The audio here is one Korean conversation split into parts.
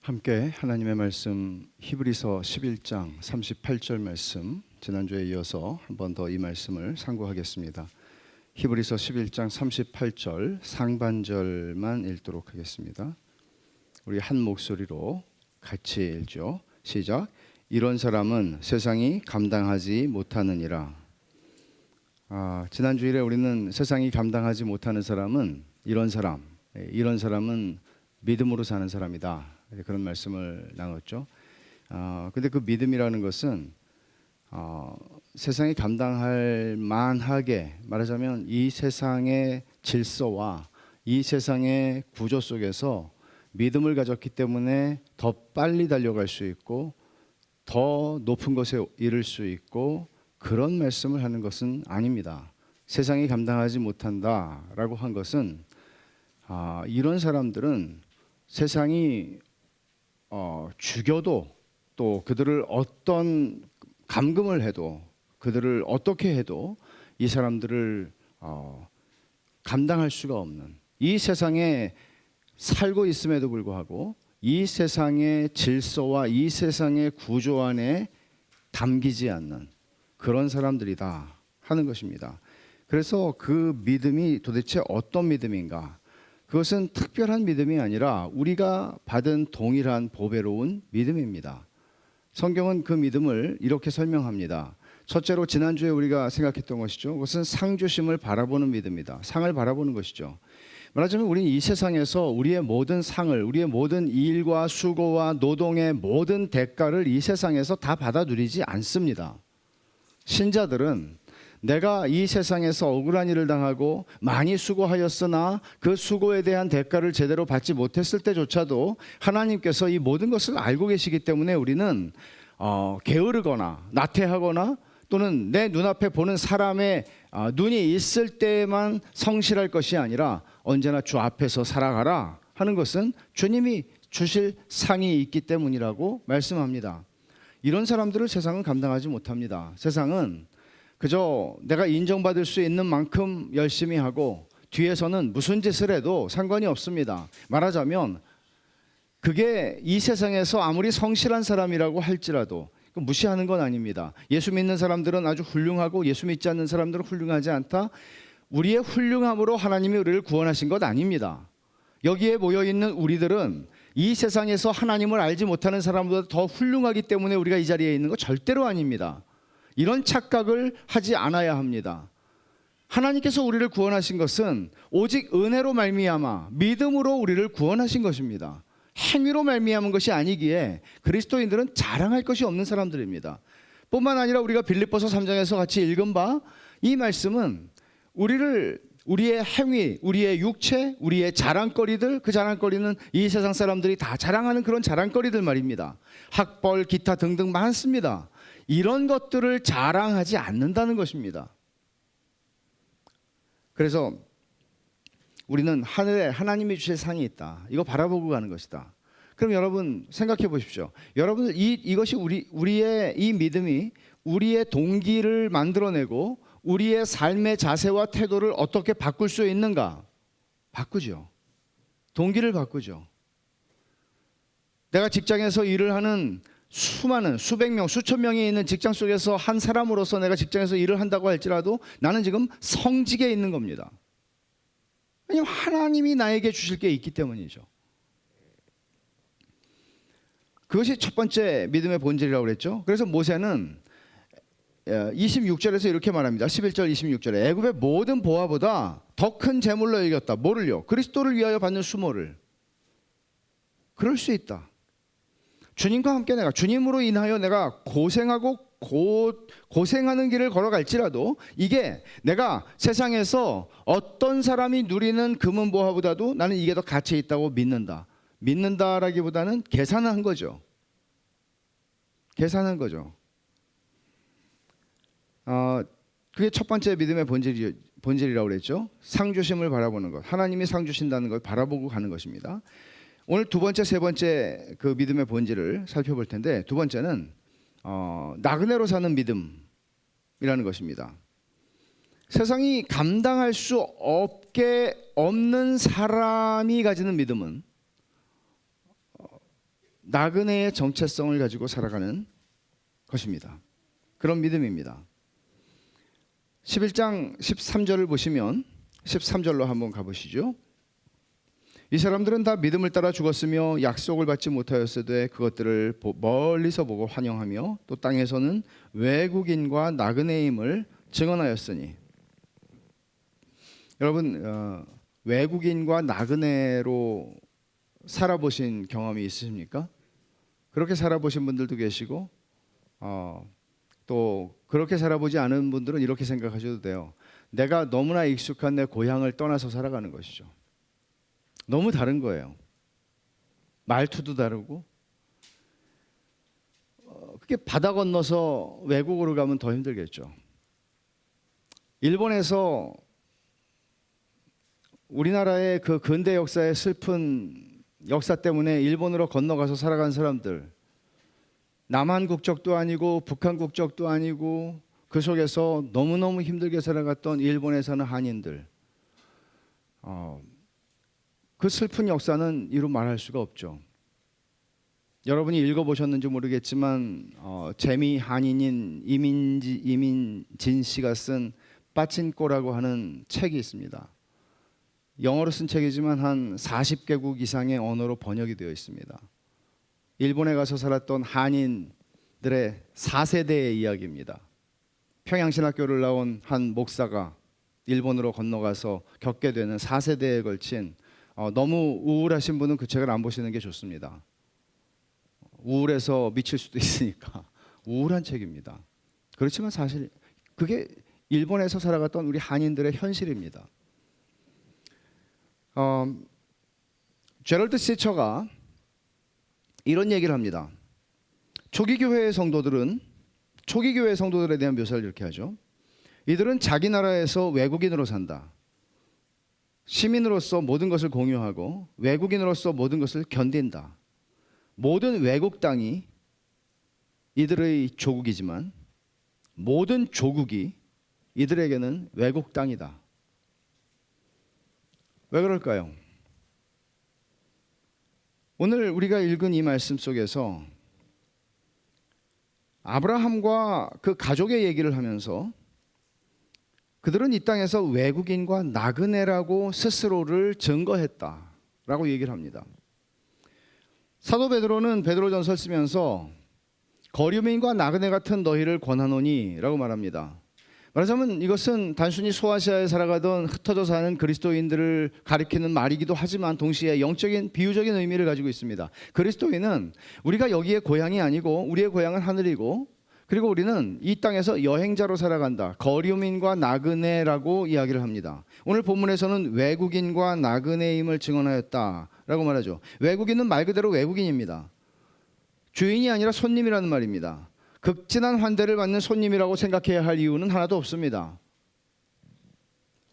함께 하나님의 말씀 히브리서 11장 38절 말씀, 지난주에 이어서 한 번 더 이 말씀을 상고하겠습니다. 히브리서 11장 38절 상반절만 읽도록 하겠습니다. 우리 한 목소리로 같이 읽죠. 시작. 이런 사람은 세상이 감당하지 못하느니라. 지난 주일에 우리는 세상이 감당하지 못하는 사람은 이런 사람은 믿음으로 사는 사람이다, 그런 말씀을 나눴죠. 근데 그 믿음이라는 것은 세상이 감당할 만하게, 말하자면 이 세상의 질서와 이 세상의 구조 속에서 믿음을 가졌기 때문에 더 빨리 달려갈 수 있고 더 높은 곳에 이를 수 있고, 그런 말씀을 하는 것은 아닙니다. 세상이 감당하지 못한다라고 한 것은 이런 사람들은 세상이 죽여도, 또 그들을 어떤 감금을 해도, 그들을 어떻게 해도 이 사람들을 감당할 수가 없는, 이 세상에 살고 있음에도 불구하고 이 세상의 질서와 이 세상의 구조 안에 담기지 않는 그런 사람들이다 하는 것입니다. 그래서 그 믿음이 도대체 어떤 믿음인가? 그것은 특별한 믿음이 아니라 우리가 받은 동일한 보배로운 믿음입니다. 성경은 그 믿음을 이렇게 설명합니다. 첫째로 지난주에 우리가 생각했던 것이죠. 그것은 상 주심을 바라보는 믿음이다. 상을 바라보는 것이죠. 말하자면 우리는 이 세상에서 우리의 모든 상을, 우리의 모든 일과 수고와 노동의 모든 대가를 이 세상에서 다 받아 누리지 않습니다. 신자들은 내가 이 세상에서 억울한 일을 당하고 많이 수고하였으나 그 수고에 대한 대가를 제대로 받지 못했을 때조차도 하나님께서 이 모든 것을 알고 계시기 때문에 우리는 게으르거나 나태하거나, 또는 내 눈앞에 보는 사람의 눈이 있을 때만 성실할 것이 아니라 언제나 주 앞에서 살아가라 하는 것은 주님이 주실 상이 있기 때문이라고 말씀합니다. 이런 사람들을 세상은 감당하지 못합니다. 세상은 그저 내가 인정받을 수 있는 만큼 열심히 하고 뒤에서는 무슨 짓을 해도 상관이 없습니다. 말하자면 그게 이 세상에서 아무리 성실한 사람이라고 할지라도 무시하는 건 아닙니다. 예수 믿는 사람들은 아주 훌륭하고 예수 믿지 않는 사람들은 훌륭하지 않다. 우리의 훌륭함으로 하나님이 우리를 구원하신 것 아닙니다. 여기에 모여있는 우리들은 이 세상에서 하나님을 알지 못하는 사람보다 더 훌륭하기 때문에 우리가 이 자리에 있는 거 절대로 아닙니다. 이런 착각을 하지 않아야 합니다. 하나님께서 우리를 구원하신 것은 오직 은혜로 말미암아 믿음으로 우리를 구원하신 것입니다. 행위로 말미암은 것이 아니기에 그리스도인들은 자랑할 것이 없는 사람들입니다. 뿐만 아니라 우리가 빌립보서 3장에서 같이 읽은 바 이 말씀은 우리의 행위, 우리의 육체, 우리의 자랑거리들, 그 자랑거리는 이 세상 사람들이 다 자랑하는 그런 자랑거리들 말입니다. 학벌, 기타 등등 많습니다. 이런 것들을 자랑하지 않는다는 것입니다. 그래서 우리는 하늘에 하나님이 주실 상이 있다, 이거 바라보고 가는 것이다. 그럼 여러분 생각해 보십시오. 여러분 이것이 우리의 이 믿음이 우리의 동기를 만들어내고 우리의 삶의 자세와 태도를 어떻게 바꿀 수 있는가? 바꾸죠. 동기를 바꾸죠. 내가 직장에서 일을 하는 수많은 수백 명, 수천 명이 있는 직장 속에서 한 사람으로서 내가 직장에서 일을 한다고 할지라도 나는 지금 성직에 있는 겁니다. 왜냐하면 하나님이 나에게 주실 게 있기 때문이죠. 그것이 첫 번째 믿음의 본질이라고 그랬죠. 그래서 모세는 26절에서 이렇게 말합니다. 11절 26절에 애굽의 모든 보화보다 더 큰 재물로 여겼다. 뭐를요? 그리스도를 위하여 받는 수모를. 그럴 수 있다. 주님과 함께 내가 주님으로 인하여 내가 고생하고 고생하는 길을 걸어갈지라도 이게 내가 세상에서 어떤 사람이 누리는 금은 보화보다도 나는 이게 더 가치 있다고 믿는다. 믿는다라기보다는 계산한 거죠. 계산한 거죠. 그게 첫 번째 믿음의 본질이라고 그랬죠. 상 주심을 바라보는 것, 하나님이 상 주신다는 걸 바라보고 가는 것입니다. 오늘 두 번째, 세 번째 그 믿음의 본질을 살펴볼 텐데, 두 번째는 나그네로 사는 믿음이라는 것입니다. 세상이 감당할 수 없는 사람이 가지는 믿음은 나그네의 정체성을 가지고 살아가는 것입니다. 그런 믿음입니다. 11장 13절을 보시면 13절로 한번 가보시죠. 이 사람들은 다 믿음을 따라 죽었으며 약속을 받지 못하였으되 그것들을 멀리서 보고 환영하며 또 땅에서는 외국인과 나그네임을 증언하였으니. 여러분, 외국인과 나그네로 살아보신 경험이 있으십니까? 그렇게 살아보신 분들도 계시고 또 그렇게 살아보지 않은 분들은 이렇게 생각하셔도 돼요. 내가 너무나 익숙한 내 고향을 떠나서 살아가는 것이죠. 너무 다른 거예요. 말투도 다르고. 그게 바다 건너서 외국으로 가면 더 힘들겠죠. 일본에서 우리나라의 그 근대 역사의 슬픈 역사 때문에 일본으로 건너가서 살아간 사람들, 남한 국적도 아니고 북한 국적도 아니고 그 속에서 너무너무 힘들게 살아갔던 일본에 사는 한인들, 그 슬픈 역사는 이루 말할 수가 없죠. 여러분이 읽어보셨는지 모르겠지만 재미 한인인 이민진 씨가 쓴 빠친코라고 하는 책이 있습니다. 영어로 쓴 책이지만 한 40개국 이상의 언어로 번역이 되어 있습니다. 일본에 가서 살았던 한인들의 4세대의 이야기입니다. 평양신학교를 나온 한 목사가 일본으로 건너가서 겪게 되는 4세대에 걸친, 너무 우울하신 분은 그 책을 안 보시는 게 좋습니다. 우울해서 미칠 수도 있으니까. 우울한 책입니다. 그렇지만 사실 그게 일본에서 살아갔던 우리 한인들의 현실입니다. 제럴드 시처가 이런 얘기를 합니다. 초기 교회의 성도들에 대한 묘사를 이렇게 하죠. 이들은 자기 나라에서 외국인으로 산다. 시민으로서 모든 것을 공유하고 외국인으로서 모든 것을 견딘다. 모든 외국 땅이 이들의 조국이지만 모든 조국이 이들에게는 외국 땅이다. 왜 그럴까요? 오늘 우리가 읽은 이 말씀 속에서 아브라함과 그 가족의 얘기를 하면서 그들은 이 땅에서 외국인과 나그네라고 스스로를 증거했다라고 얘기를 합니다. 사도 베드로는 베드로전서를 쓰면서 거류민과 나그네 같은 너희를 권하노니 라고 말합니다. 말하자면 이것은 단순히 소아시아에 살아가던 흩어져 사는 그리스도인들을 가리키는 말이기도 하지만 동시에 영적인 비유적인 의미를 가지고 있습니다. 그리스도인은 우리가 여기에 고향이 아니고 우리의 고향은 하늘이고, 그리고 우리는 이 땅에서 여행자로 살아간다. 거류민과 나그네라고 이야기를 합니다. 오늘 본문에서는 외국인과 나그네임을 증언하였다라고 말하죠. 외국인은 말 그대로 외국인입니다. 주인이 아니라 손님이라는 말입니다. 극진한 환대를 받는 손님이라고 생각해야 할 이유는 하나도 없습니다.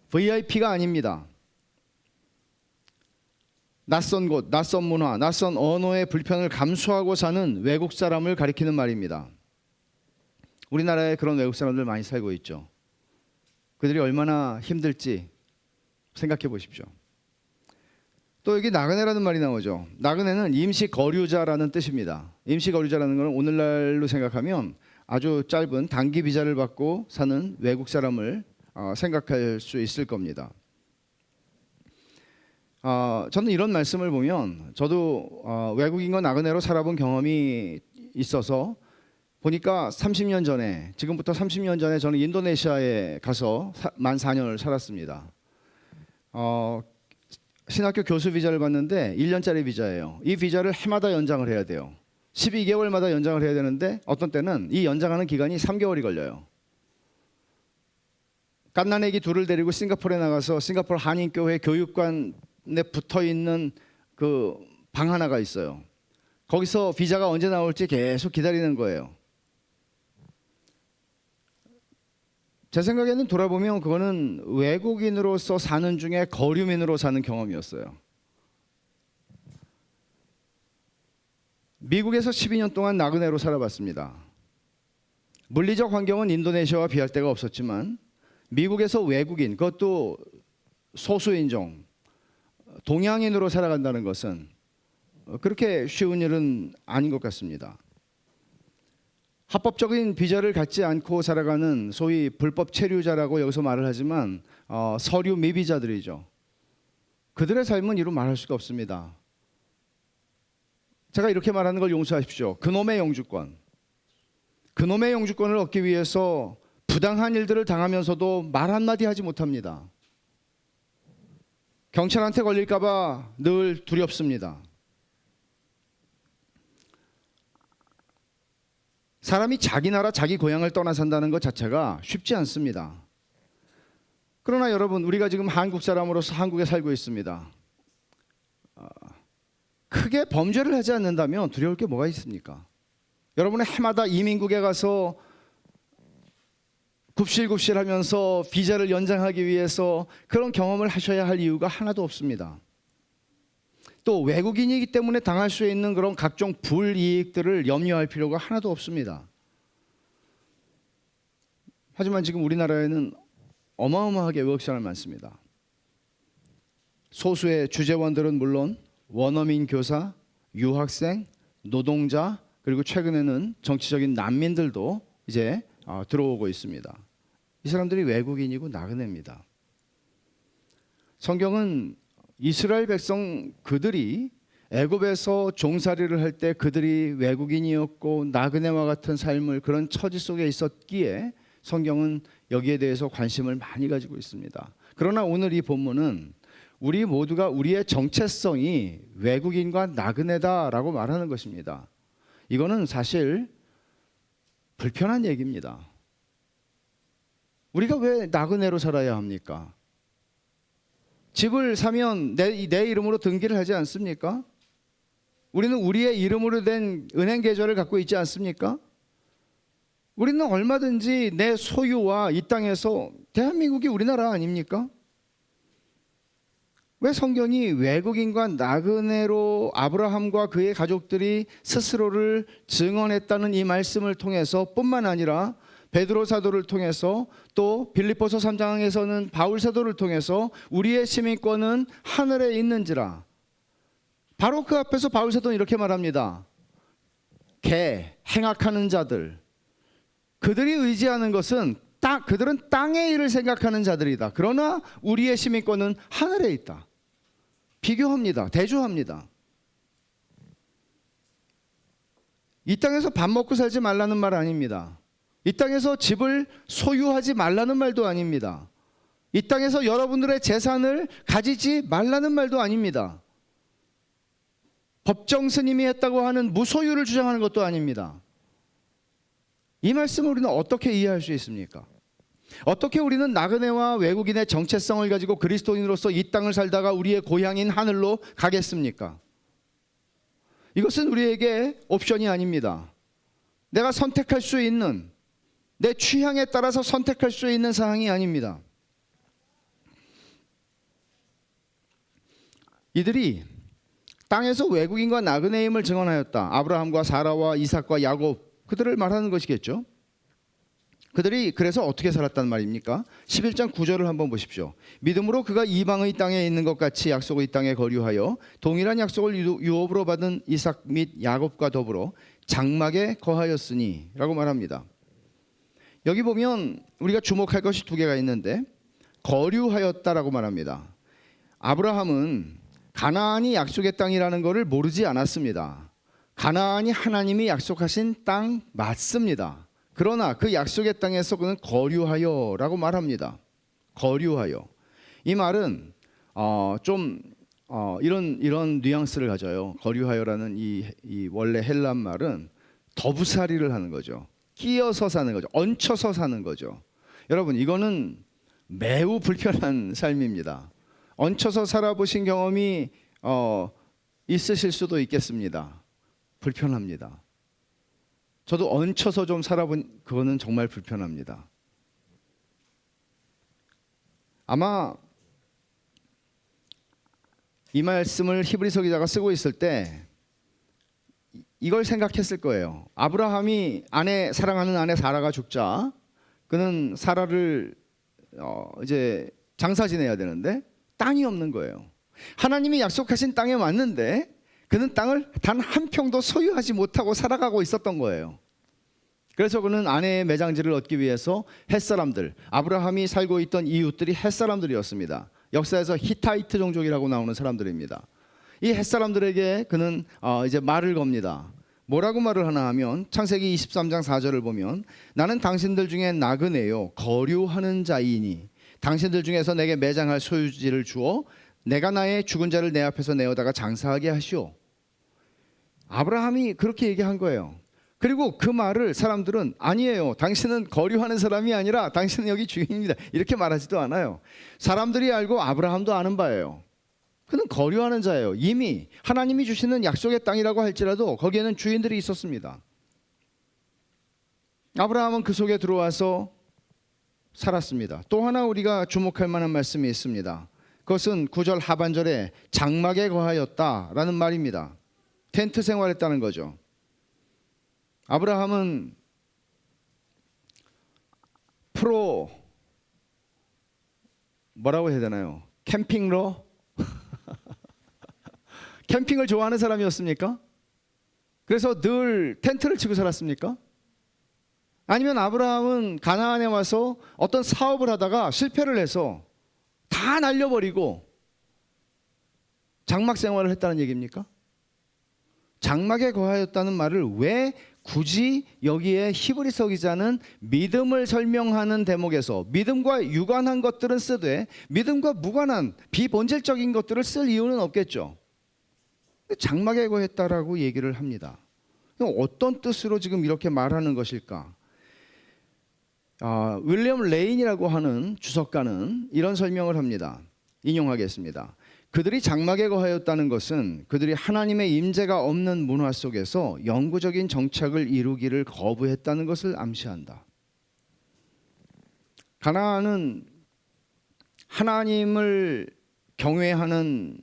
VIP가 아닙니다. 낯선 곳, 낯선 문화, 낯선 언어의 불편을 감수하고 사는 외국 사람을 가리키는 말입니다. 우리나라에 그런 외국 사람들 많이 살고 있죠. 그들이 얼마나 힘들지 생각해 보십시오. 또 여기 나그네라는 말이 나오죠. 나그네는 임시 거류자라는 뜻입니다. 임시 거류자라는 것은 오늘날로 생각하면 아주 짧은 단기 비자를 받고 사는 외국 사람을 생각할 수 있을 겁니다. 저는 이런 말씀을 보면 저도 외국인과 나그네로 살아본 경험이 있어서 보니까 30년 전에, 지금부터 30년 전에 저는 인도네시아에 가서 만 4년을 살았습니다. 신학교 교수 비자를 받는데 1년짜리 비자예요. 이 비자를 해마다 연장을 해야 돼요. 12개월마다 연장을 해야 되는데 어떤 때는 이 연장하는 기간이 3개월이 걸려요. 갓난애기 둘을 데리고 싱가포르에 나가서 싱가포르 한인교회 교육관에 붙어있는 그 방 하나가 있어요. 거기서 비자가 언제 나올지 계속 기다리는 거예요. 제 생각에는 돌아보면 그거는 외국인으로서 사는 중에 거류민으로 사는 경험이었어요. 미국에서 12년 동안 나그네로 살아봤습니다. 물리적 환경은 인도네시아와 비할 데가 없었지만 미국에서 외국인, 그것도 소수인종, 동양인으로 살아간다는 것은 그렇게 쉬운 일은 아닌 것 같습니다. 합법적인 비자를 갖지 않고 살아가는 소위 불법 체류자라고 여기서 말을 하지만 서류 미비자들이죠. 그들의 삶은 이루 말할 수가 없습니다. 제가 이렇게 말하는 걸 용서하십시오. 그놈의 영주권. 그놈의 영주권을 얻기 위해서 부당한 일들을 당하면서도 말 한마디 하지 못합니다. 경찰한테 걸릴까 봐 늘 두렵습니다. 사람이 자기 나라 자기 고향을 떠나 산다는 것 자체가 쉽지 않습니다. 그러나 여러분, 우리가 지금 한국 사람으로서 한국에 살고 있습니다. 크게 범죄를 하지 않는다면 두려울 게 뭐가 있습니까? 여러분은 해마다 이민국에 가서 굽실굽실하면서 비자를 연장하기 위해서 그런 경험을 하셔야 할 이유가 하나도 없습니다. 또 외국인이기 때문에 당할 수 있는 그런 각종 불이익들을 염려할 필요가 하나도 없습니다. 하지만 지금 우리나라에는 어마어마하게 외국 사람이 많습니다. 소수의 주재원들은 물론 원어민 교사, 유학생, 노동자, 그리고 최근에는 정치적인 난민들도 이제 들어오고 있습니다. 이 사람들이 외국인이고 나그네입니다. 성경은 이스라엘 백성 그들이 애굽에서 종살이를 할 때 그들이 외국인이었고 나그네와 같은 삶을 그런 처지 속에 있었기에 성경은 여기에 대해서 관심을 많이 가지고 있습니다. 그러나 오늘 이 본문은 우리 모두가 우리의 정체성이 외국인과 나그네다라고 말하는 것입니다. 이거는 사실 불편한 얘기입니다. 우리가 왜 나그네로 살아야 합니까? 집을 사면 내 이름으로 등기를 하지 않습니까? 우리는 우리의 이름으로 된 은행 계좌를 갖고 있지 않습니까? 우리는 얼마든지 내 소유와 이 땅에서 대한민국이 우리나라 아닙니까? 왜 성경이 외국인과 나그네로 아브라함과 그의 가족들이 스스로를 증언했다는 이 말씀을 통해서 뿐만 아니라 베드로 사도를 통해서 또 빌립보서 3장에서는 바울 사도를 통해서 우리의 시민권은 하늘에 있는지라. 바로 그 앞에서 바울 사도는 이렇게 말합니다. 행악하는 자들, 그들이 의지하는 것은 그들은 땅의 일을 생각하는 자들이다. 그러나 우리의 시민권은 하늘에 있다. 비교합니다. 대조합니다. 이 땅에서 밥 먹고 살지 말라는 말 아닙니다. 이 땅에서 집을 소유하지 말라는 말도 아닙니다. 이 땅에서 여러분들의 재산을 가지지 말라는 말도 아닙니다. 법정 스님이 했다고 하는 무소유를 주장하는 것도 아닙니다. 이 말씀을 우리는 어떻게 이해할 수 있습니까? 어떻게 우리는 나그네와 외국인의 정체성을 가지고 그리스도인으로서 이 땅을 살다가 우리의 고향인 하늘로 가겠습니까? 이것은 우리에게 옵션이 아닙니다. 내가 선택할 수 있는, 내 취향에 따라서 선택할 수 있는 사항이 아닙니다. 이들이 땅에서 외국인과 나그네임을 증언하였다. 아브라함과 사라와 이삭과 야곱, 그들을 말하는 것이겠죠. 그들이 그래서 어떻게 살았단 말입니까? 11장 9절을 한번 보십시오. 믿음으로 그가 이방의 땅에 있는 것 같이 약속의 땅에 거류하여 동일한 약속을 유업으로 받은 이삭 및 야곱과 더불어 장막에 거하였으니 라고 말합니다. 여기 보면 우리가 주목할 것이 두 개가 있는데 거류하였다라고 말합니다. 아브라함은 가나안이 약속의 땅이라는 것을 모르지 않았습니다. 가나안이 하나님이 약속하신 땅 맞습니다. 그러나 그 약속의 땅에서 그는 거류하여라고 말합니다. 거류하여. 이 말은 이런 뉘앙스를 가져요. 거류하여라는 이 원래 헬란 말은 더부살이를 하는 거죠. 끼어서 사는 거죠. 얹혀서 사는 거죠. 여러분, 이거는 매우 불편한 삶입니다. 얹혀서 살아보신 경험이 있으실 수도 있겠습니다. 불편합니다. 저도 얹혀서 좀 살아본 그거는 정말 불편합니다. 아마 이 말씀을 히브리서 기자가 쓰고 있을 때 이걸 생각했을 거예요. 아브라함이 사랑하는 아내 사라가 죽자 그는 사라를 이제 장사 지내야 되는데 땅이 없는 거예요. 하나님이 약속하신 땅에 왔는데 그는 땅을 단 한 평도 소유하지 못하고 살아가고 있었던 거예요. 그래서 그는 아내의 매장지를 얻기 위해서 햇사람들, 아브라함이 살고 있던 이웃들이 햇사람들이었습니다. 역사에서 히타이트 종족이라고 나오는 사람들입니다. 이 햇사람들에게 그는 이제 말을 겁니다. 뭐라고 말을 하나 하면 창세기 23장 4절을 보면 나는 당신들 중에 나그네요 거류하는 자이니 당신들 중에서 내게 매장할 소유지를 주어 내가 나의 죽은 자를 내 앞에서 내어다가 장사하게 하시오. 아브라함이 그렇게 얘기한 거예요. 그리고 그 말을 사람들은 아니에요, 당신은 거류하는 사람이 아니라 당신은 여기 주인입니다, 이렇게 말하지도 않아요. 사람들이 알고 아브라함도 아는 바예요. 그는 거류하는 자예요. 이미 하나님이 주시는 약속의 땅이라고 할지라도 거기에는 주인들이 있었습니다. 아브라함은 그 속에 들어와서 살았습니다. 또 하나 우리가 주목할 만한 말씀이 있습니다. 그것은 9절 하반절에 장막에 거하였다라는 말입니다. 텐트 생활했다는 거죠. 아브라함은 프로 뭐라고 해야 되나요? 캠핑러? 캠핑을 좋아하는 사람이었습니까? 그래서 늘 텐트를 치고 살았습니까? 아니면 아브라함은 가나안에 와서 어떤 사업을 하다가 실패를 해서 다 날려버리고 장막 생활을 했다는 얘기입니까? 장막에 거하였다는 말을 왜 굳이 여기에 히브리서 기자는 믿음을 설명하는 대목에서 믿음과 유관한 것들은 쓰되 믿음과 무관한 비본질적인 것들을 쓸 이유는 없겠죠. 장막에 거했다라고 얘기를 합니다. 어떤 뜻으로 지금 이렇게 말하는 것일까? 윌리엄 레인이라고 하는 주석가는 이런 설명을 합니다. 인용하겠습니다. 그들이 장막에 거하였다는 것은 그들이 하나님의 임재가 없는 문화 속에서 영구적인 정착을 이루기를 거부했다는 것을 암시한다. 가나안은 하나님을 경외하는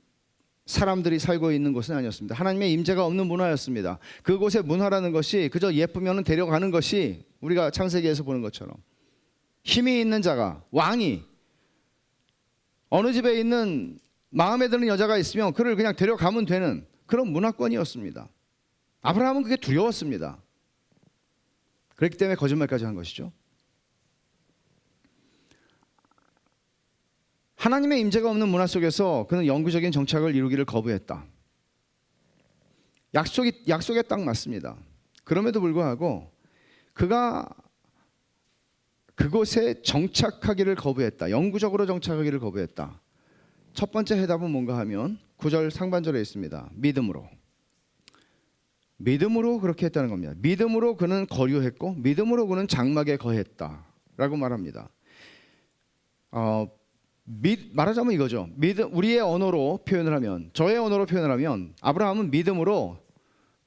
사람들이 살고 있는 곳은 아니었습니다. 하나님의 임재가 없는 문화였습니다. 그곳의 문화라는 것이 그저 예쁘면 데려가는 것이 우리가 창세기에서 보는 것처럼 힘이 있는 자가, 왕이 어느 집에 있는 마음에 드는 여자가 있으면 그를 그냥 데려가면 되는 그런 문화권이었습니다. 아브라함은 그게 두려웠습니다. 그렇기 때문에 거짓말까지 한 것이죠. 하나님의 임재가 없는 문화 속에서 그는 영구적인 정착을 이루기를 거부했다. 약속에 딱 맞습니다. 그럼에도 불구하고 그가 그곳에 정착하기를 거부했다. 영구적으로 정착하기를 거부했다. 첫 번째 해답은 뭔가 하면 9절 상반절에 있습니다. 믿음으로 그렇게 했다는 겁니다. 믿음으로 그는 거류했고 믿음으로 그는 장막에 거했다라고 말합니다. 말하자면 이거죠. 우리의 언어로 표현을 하면, 저의 언어로 표현을 하면 아브라함은 믿음으로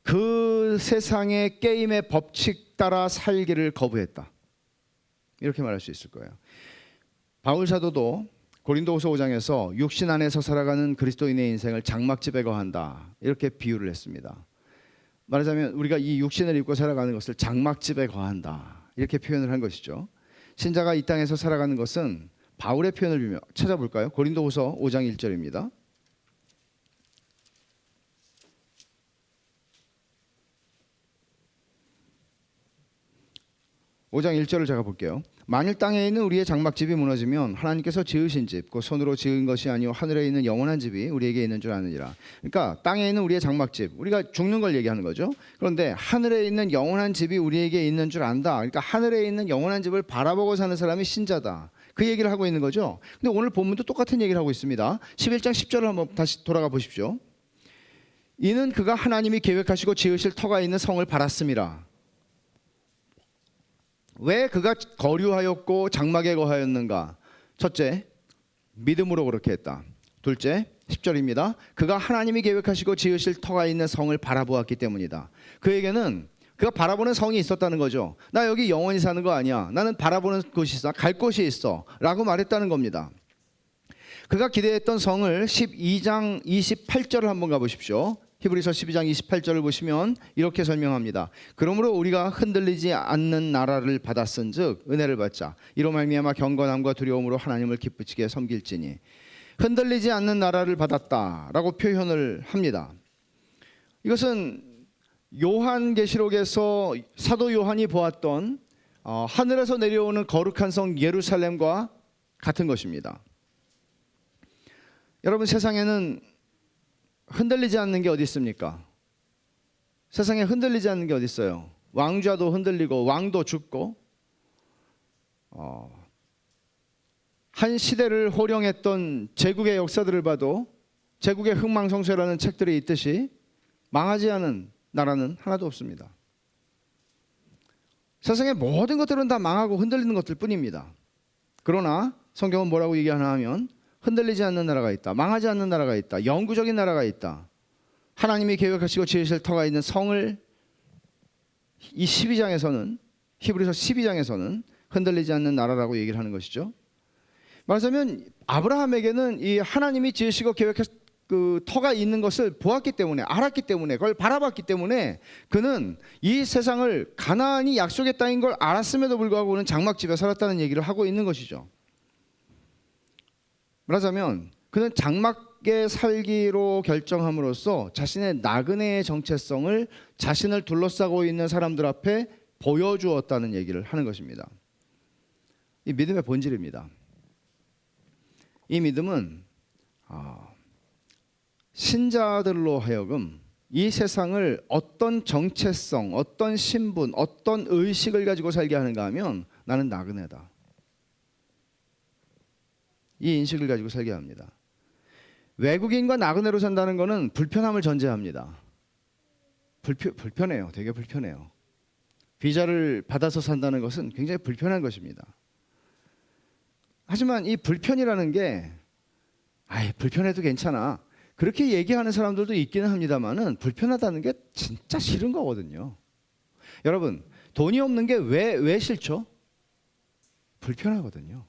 그 세상의 게임의 법칙 따라 살기를 거부했다, 이렇게 말할 수 있을 거예요. 바울 사도도 고린도후서 5장에서 육신 안에서 살아가는 그리스도인의 인생을 장막집에 거한다, 이렇게 비유를 했습니다. 말하자면 우리가 이 육신을 입고 살아가는 것을 장막집에 거한다, 이렇게 표현을 한 것이죠. 신자가 이 땅에서 살아가는 것은 바울의 표현을 찾아볼까요? 고린도후서 5장 1절입니다. (5장 1절을) 제가 볼게요. 만일 땅에 있는 우리의 장막집이 무너지면 하나님께서 지으신 집, 그 손으로 지은 것이 아니요 하늘에 있는 영원한 집이 우리에게 있는 줄 아느니라. 그러니까 땅에 있는 우리의 장막집, 우리가 죽는 걸 얘기하는 거죠. 그런데 하늘에 있는 영원한 집이 우리에게 있는 줄 안다. 그러니까 하늘에 있는 영원한 집을 바라보고 사는 사람이 신자다, 그 얘기를 하고 있는 거죠. 근데 오늘 본문도 똑같은 얘기를 하고 있습니다. 11장 10절을 한번 다시 돌아가 보십시오. 이는 그가 하나님이 계획하시고 지으실 터가 있는 성을 바랐음이라. 왜 그가 거류하였고 장막에 거하였는가? 첫째, 믿음으로 그렇게 했다. 둘째, 10절입니다. 그가 하나님이 계획하시고 지으실 터가 있는 성을 바라보았기 때문이다. 그에게는 그가 바라보는 성이 있었다는 거죠. 나 여기 영원히 사는 거 아니야, 나는 바라보는 곳이 있어, 갈 곳이 있어 라고 말했다는 겁니다. 그가 기대했던 성을 12장 28절을 한번 가보십시오. 히브리서 12장 28절을 보시면 이렇게 설명합니다. 그러므로 우리가 흔들리지 않는 나라를 받았은즉 은혜를 받자. 이로 말미암아 경건함과 두려움으로 하나님을 기쁘시게 섬길지니. 흔들리지 않는 나라를 받았다라고 표현을 합니다. 이것은 요한계시록에서 사도 요한이 보았던 하늘에서 내려오는 거룩한 성 예루살렘과 같은 것입니다. 여러분, 세상에는 흔들리지 않는 게 어디 있습니까? 세상에 흔들리지 않는 게 어디 있어요? 왕좌도 흔들리고 왕도 죽고 한 시대를 호령했던 제국의 역사들을 봐도 제국의 흥망성쇠라는 책들이 있듯이 망하지 않은 나라는 하나도 없습니다. 세상의 모든 것들은 다 망하고 흔들리는 것들 뿐입니다. 그러나 성경은 뭐라고 얘기하나 하면 흔들리지 않는 나라가 있다. 망하지 않는 나라가 있다. 영구적인 나라가 있다. 하나님이 계획하시고 지으실 터가 있는 성을 이 12장에서는 히브리서 12장에서는 흔들리지 않는 나라라고 얘기를 하는 것이죠. 말하자면 아브라함에게는 이 하나님이 지으시고 계획하신 그 터가 있는 것을 보았기 때문에, 알았기 때문에, 그걸 바라봤기 때문에 그는 이 세상을 가나안이 약속의 땅인 걸 알았음에도 불구하고 그는 장막집에 살았다는 얘기를 하고 있는 것이죠. 말하자면 그는 장막에 살기로 결정함으로써 자신의 나그네의 정체성을 자신을 둘러싸고 있는 사람들 앞에 보여주었다는 얘기를 하는 것입니다. 이 믿음의 본질입니다. 이 믿음은 신자들로 하여금 이 세상을 어떤 정체성, 어떤 신분, 어떤 의식을 가지고 살게 하는가 하면 나는 나그네다. 이 인식을 가지고 살게 합니다. 외국인과 나그네로 산다는 것은 불편함을 전제합니다. 불편해요. 되게 불편해요. 비자를 받아서 산다는 것은 굉장히 불편한 것입니다. 하지만 이 불편이라는 게 불편해도 괜찮아, 그렇게 얘기하는 사람들도 있기는 합니다만은 불편하다는 게 진짜 싫은 거거든요. 여러분, 돈이 없는 게 왜 싫죠? 불편하거든요.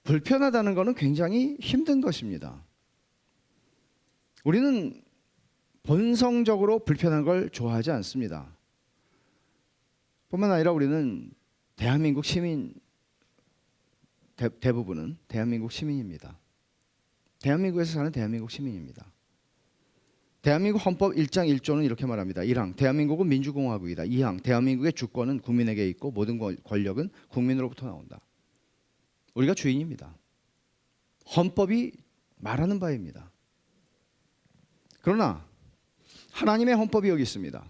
불편하다는 것은 굉장히 힘든 것입니다. 우리는 본성적으로 불편한 걸 좋아하지 않습니다. 뿐만 아니라 우리는 대한민국 시민, 대부분은 대한민국 시민입니다. 대한민국에서 사는 대한민국 시민입니다. 대한민국 헌법 1장 1조는 이렇게 말합니다. 1항 대한민국은 민주공화국이다. 2항 대한민국의 주권은 국민에게 있고 모든 권력은 국민으로부터 나온다. 우리가 주인입니다. 헌법이 말하는 바입니다. 그러나 하나님의 헌법이 여기 있습니다.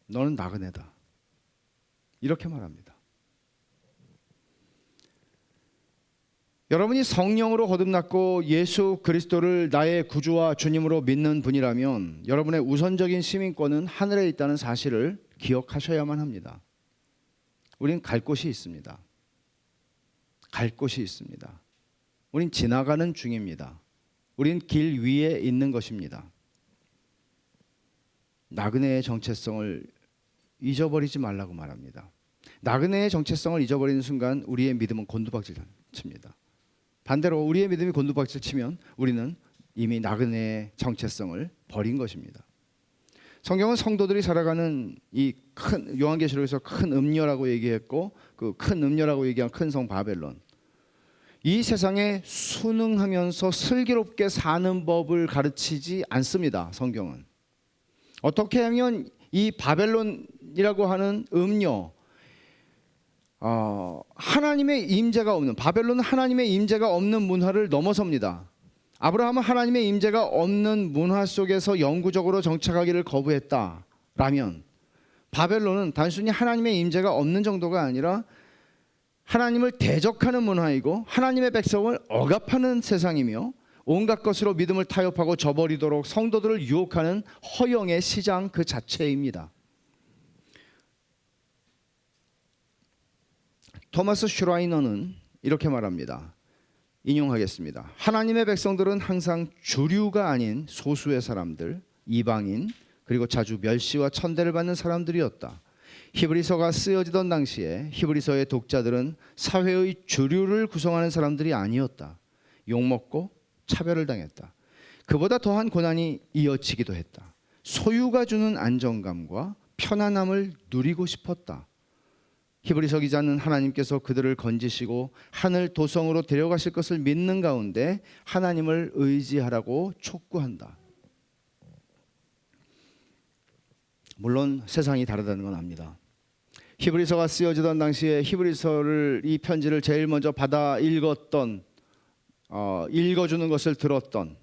너는 나그네다. 이렇게 말합니다. 여러분이 성령으로 거듭났고 예수 그리스도를 나의 구주와 주님으로 믿는 분이라면 여러분의 우선적인 시민권은 하늘에 있다는 사실을 기억하셔야만 합니다. 우린 갈 곳이 있습니다. 갈 곳이 있습니다. 우린 지나가는 중입니다. 우린 길 위에 있는 것입니다. 나그네의 정체성을 잊어버리지 말라고 말합니다. 나그네의 정체성을 잊어버리는 순간 우리의 믿음은 곤두박질 칩니다. 반대로 우리의 믿음이 곤두박질 치면 우리는 이미 나그네의 정체성을 버린 것입니다. 성경은 성도들이 살아가는 이 큰 요한계시록에서 큰 음녀라고 얘기했고 그 큰 음녀라고 얘기한 큰 성 바벨론, 이 세상에 순응하면서 슬기롭게 사는 법을 가르치지 않습니다. 성경은 어떻게 하면 이 바벨론이라고 하는 음녀, 하나님의 임재가 없는, 바벨론은 하나님의 임재가 없는 문화를 넘어섭니다. 아브라함은 하나님의 임재가 없는 문화 속에서 영구적으로 정착하기를 거부했다라면 바벨론은 단순히 하나님의 임재가 없는 정도가 아니라 하나님을 대적하는 문화이고 하나님의 백성을 억압하는 세상이며 온갖 것으로 믿음을 타협하고 저버리도록 성도들을 유혹하는 허영의 시장 그 자체입니다. 토마스 슈라이너는 이렇게 말합니다. 인용하겠습니다. 하나님의 백성들은 항상 주류가 아닌 소수의 사람들, 이방인, 그리고 자주 멸시와 천대를 받는 사람들이었다. 히브리서가 쓰여지던 당시에 히브리서의 독자들은 사회의 주류를 구성하는 사람들이 아니었다. 욕먹고 차별을 당했다. 그보다 더한 고난이 이어지기도 했다. 소유가 주는 안정감과 편안함을 누리고 싶었다. 히브리서 기자는 하나님께서 그들을 건지시고 하늘 도성으로 데려가실 것을 믿는 가운데 하나님을 의지하라고 촉구한다. 물론 세상이 다르다는 건 압니다. 히브리서가 쓰여지던 당시에 히브리서를, 이 편지를 제일 먼저 받아 읽었던, 읽어주는 것을 들었던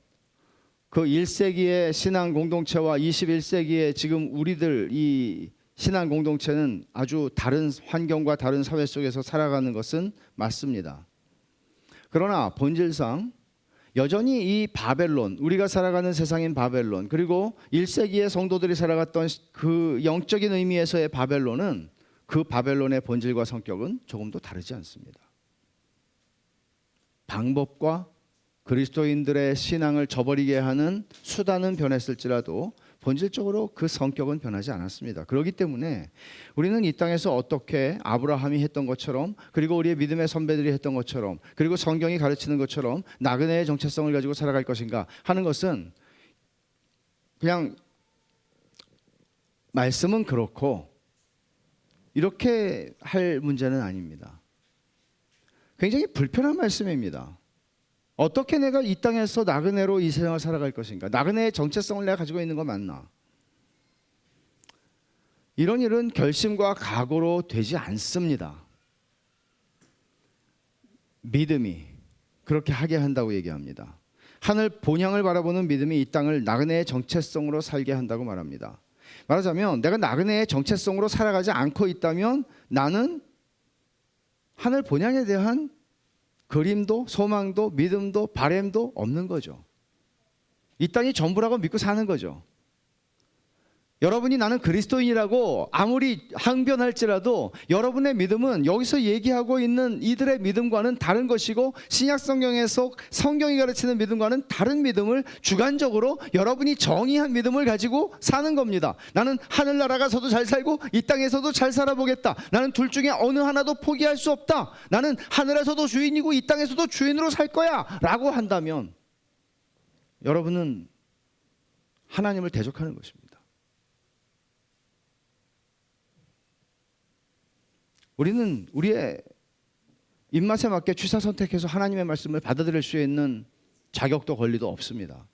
그 1세기의 신앙 공동체와 21세기의 지금 우리들 이 신앙 공동체는 아주 다른 환경과 다른 사회 속에서 살아가는 것은 맞습니다. 그러나 본질상 여전히 이 바벨론, 우리가 살아가는 세상인 바벨론, 그리고 1세기의 성도들이 살아갔던 그 영적인 의미에서의 바벨론은, 그 바벨론의 본질과 성격은 조금도 다르지 않습니다. 방법과 그리스도인들의 신앙을 저버리게 하는 수단은 변했을지라도 본질적으로 그 성격은 변하지 않았습니다. 그렇기 때문에 우리는 이 땅에서 어떻게 아브라함이 했던 것처럼, 그리고 우리의 믿음의 선배들이 했던 것처럼, 그리고 성경이 가르치는 것처럼 나그네의 정체성을 가지고 살아갈 것인가 하는 것은 그냥 말씀은 그렇고 이렇게 할 문제는 아닙니다. 굉장히 불편한 말씀입니다. 어떻게 내가 이 땅에서 나그네로 이 세상을 살아갈 것인가? 나그네의 정체성을 내가 가지고 있는 거 맞나? 이런 일은 결심과 각오로 되지 않습니다. 믿음이 그렇게 하게 한다고 얘기합니다. 하늘 본향을 바라보는 믿음이 이 땅을 나그네의 정체성으로 살게 한다고 말합니다. 말하자면 내가 나그네의 정체성으로 살아가지 않고 있다면 나는 하늘 본향에 대한 그림도 소망도 믿음도 바램도 없는 거죠. 이 땅이 전부라고 믿고 사는 거죠. 여러분이 나는 그리스도인이라고 아무리 항변할지라도 여러분의 믿음은 여기서 얘기하고 있는 이들의 믿음과는 다른 것이고, 신약 성경에서 성경이 가르치는 믿음과는 다른 믿음을 주관적으로 여러분이 정의한 믿음을 가지고 사는 겁니다. 나는 하늘나라 가서도 잘 살고 이 땅에서도 잘 살아보겠다. 나는 둘 중에 어느 하나도 포기할 수 없다. 나는 하늘에서도 주인이고 이 땅에서도 주인으로 살 거야 라고 한다면 여러분은 하나님을 대적하는 것입니다. 우리는 우리의 입맛에 맞게 취사 선택해서 하나님의 말씀을 받아들일 수 있는 자격도 권리도 없습니다.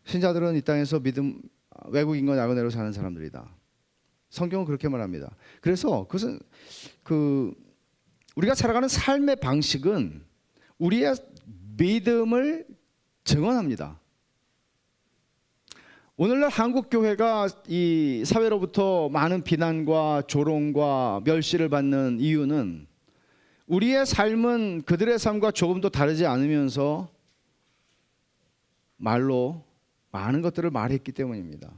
신자들은 이 땅에서 믿음, 외국인과 나그네로 사는 사람들이다. 성경은 그렇게 말합니다. 그래서 그것은 우리가 살아가는 삶의 방식은 우리의 믿음을 증언합니다. 오늘날 한국 교회가 이 사회로부터 많은 비난과 조롱과 멸시를 받는 이유는 우리의 삶은 그들의 삶과 조금도 다르지 않으면서 말로 많은 것들을 말했기 때문입니다.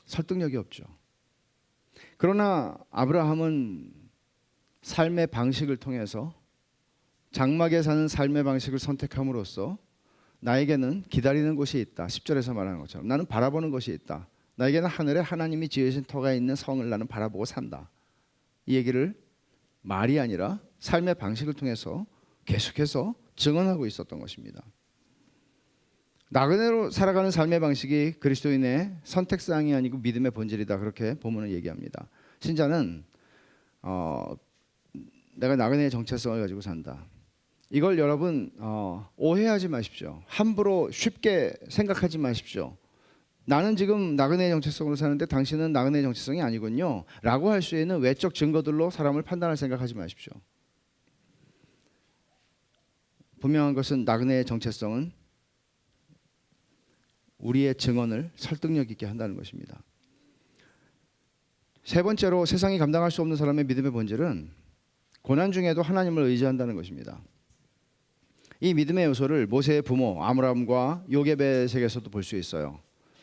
설득력이 없죠. 그러나 아브라함은 삶의 방식을 통해서, 장막에 사는 삶의 방식을 선택함으로써 나에게는 기다리는 곳이 있다. 10절에서 말하는 것처럼 나는 바라보는 것이 있다. 나에게는 하늘에 하나님이 지으신 터가 있는 성을 나는 바라보고 산다. 이 얘기를 말이 아니라 삶의 방식을 통해서 계속해서 증언하고 있었던 것입니다. 나그네로 살아가는 삶의 방식이 그리스도인의 선택사항이 아니고 믿음의 본질이다. 그렇게 본문은 얘기합니다. 신자는 내가 나그네의 정체성을 가지고 산다. 이걸 여러분 오해하지 마십시오. 함부로 쉽게 생각하지 마십시오. 나는 지금 나그네의 정체성으로 사는데 당신은 나그네의 정체성이 아니군요 라고 할 수 있는 외적 증거들로 사람을 판단할 생각하지 마십시오. 분명한 것은 나그네의 정체성은 우리의 증언을 설득력 있게 한다는 것입니다. 세 번째로, 세상이 감당할 수 없는 사람의 믿음의 본질은 고난 중에도 하나님을 의지한다는 것입니다. 이 믿음의 요소를 모세의 부모 아므람과 요게벳에게서도 볼 수 있어요.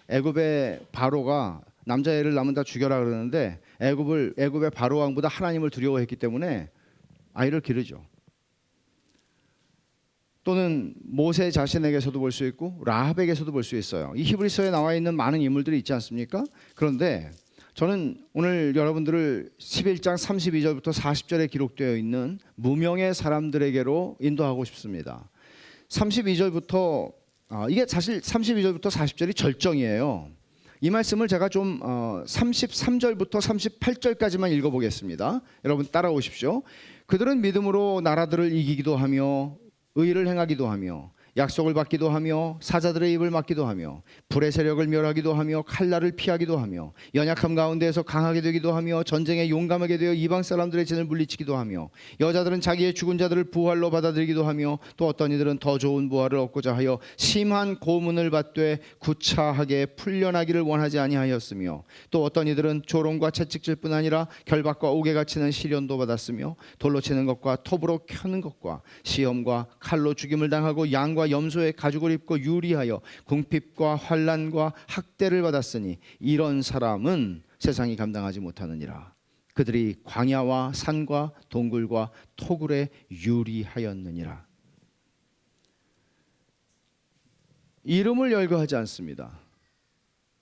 애굽의 바로가 남자애를 낳으면 다 죽여라 그러는데 애굽의 바로 왕보다 하나님을 두려워했기 때문에 아이를 기르죠. 또는 모세 자신에게서도 볼 수 있고 라합에게서도 볼 수 있어요. 이 히브리서에 나와 있는 많은 인물들이 있지 않습니까? 그런데 저는 오늘 여러분들을 11장 32절부터 40절에 기록되어 있는 무명의 사람들에게로 인도하고 싶습니다. 32절부터 이게 사실 32절부터 40절이 절정이에요. 이 말씀을 제가 좀 33절부터 38절까지만 읽어보겠습니다. 여러분 따라오십시오. 그들은 믿음으로 나라들을 이기기도 하며 의를 행하기도 하며 약속을 받기도 하며 사자들의 입을 막기도 하며 불의 세력을 멸하기도 하며 칼날을 피하기도 하며 연약함 가운데에서 강하게 되기도 하며 전쟁에 용감하게 되어 이방 사람들의 진을 물리치기도 하며 여자들은 자기의 죽은 자들을 부활로 받아들이기도 하며 또 어떤 이들은 더 좋은 부활을 얻고자 하여 심한 고문을 받되 구차하게 풀려나기를 원하지 아니하였으며 또 어떤 이들은 조롱과 채찍질 뿐 아니라 결박과 옥에 갇히는 시련도 받았으며 돌로 치는 것과 톱으로 켜는 것과 시험과 칼로 죽임을 당하고 양과 염소의 가죽을 입고 유리하여 궁핍과 환난과 학대를 받았으니 이런 사람은 세상이 감당하지 못하느니라. 그들이 광야와 산과 동굴과 토굴에 유리하였느니라. 이름을 열거하지 않습니다.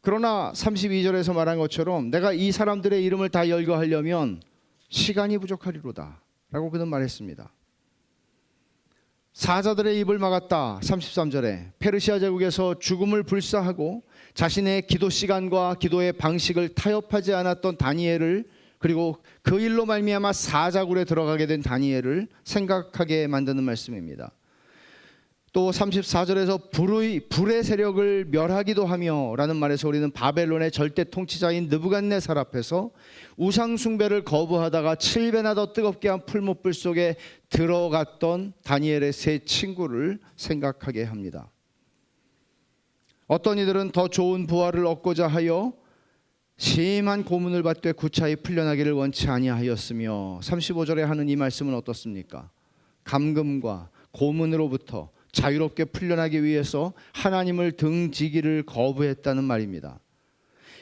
그러나 32절에서 말한 것처럼 내가 이 사람들의 이름을 다 열거하려면 시간이 부족하리로다 라고 그는 말했습니다. 사자들의 입을 막았다. 33절에 페르시아 제국에서 죽음을 불사하고 자신의 기도 시간과 기도의 방식을 타협하지 않았던 다니엘을, 그리고 그 일로 말미암아 사자굴에 들어가게 된 다니엘을 생각하게 만드는 말씀입니다. 또 34절에서 불의 세력을 멸하기도 하며 라는 말에서 우리는 바벨론의 절대 통치자인 느부갓네살 앞에서 우상 숭배를 거부하다가 7배나 더 뜨겁게 한 풀무불 속에 들어갔던 다니엘의 세 친구를 생각하게 합니다. 어떤 이들은 더 좋은 부활을 얻고자 하여 심한 고문을 받되 구차히 풀려나기를 원치 아니하였으며, 35절에 하는 이 말씀은 어떻습니까? 감금과 고문으로부터 자유롭게 풀려나기 위해서 하나님을 등지기를 거부했다는 말입니다.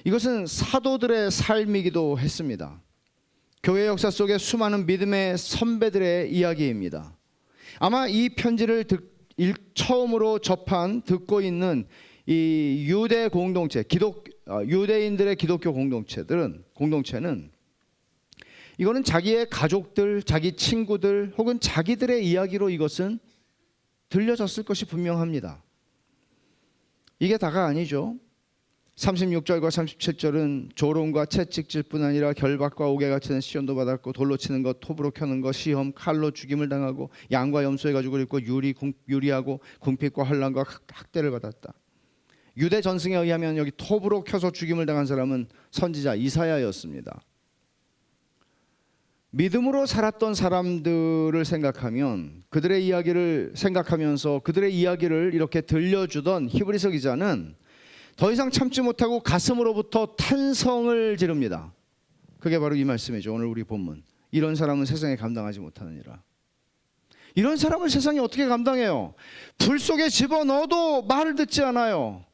이것은 사도들의 삶이기도 했습니다. 교회 역사 속에 수많은 믿음의 선배들의 이야기입니다. 아마 이 편지를 처음으로 듣고 있는 이 유대 공동체, 유대인들의 기독교 공동체는 이거는 자기의 가족들, 자기 친구들 혹은 자기들의 이야기로 이것은 들려졌을 것이 분명합니다. 이게 다가 아니죠. 36절과 37절은 조롱과 채찍질뿐 아니라 결박과 옥에 갇히는 시련도 받았고 돌로 치는 것, 톱으로 켜는 것, 시험, 칼로 죽임을 당하고 양과 염소의 가죽을 입고 유리하고 궁핍과 환난과 학대를 받았다. 유대 전승에 의하면 여기 톱으로 켜서 죽임을 당한 사람은 선지자 이사야였습니다. 믿음으로 살았던 사람들을 생각하면, 그들의 이야기를 생각하면서 그들의 이야기를 이렇게 들려주던 히브리서 기자는 더 이상 참지 못하고 가슴으로부터 탄성을 지릅니다. 그게 바로 이 말씀이죠. 오늘 우리 본문. 이런 사람은 세상에 감당하지 못하느니라. 이런 사람을 세상이 어떻게 감당해요? 불 속에 집어넣어도 말을 듣지 않아요.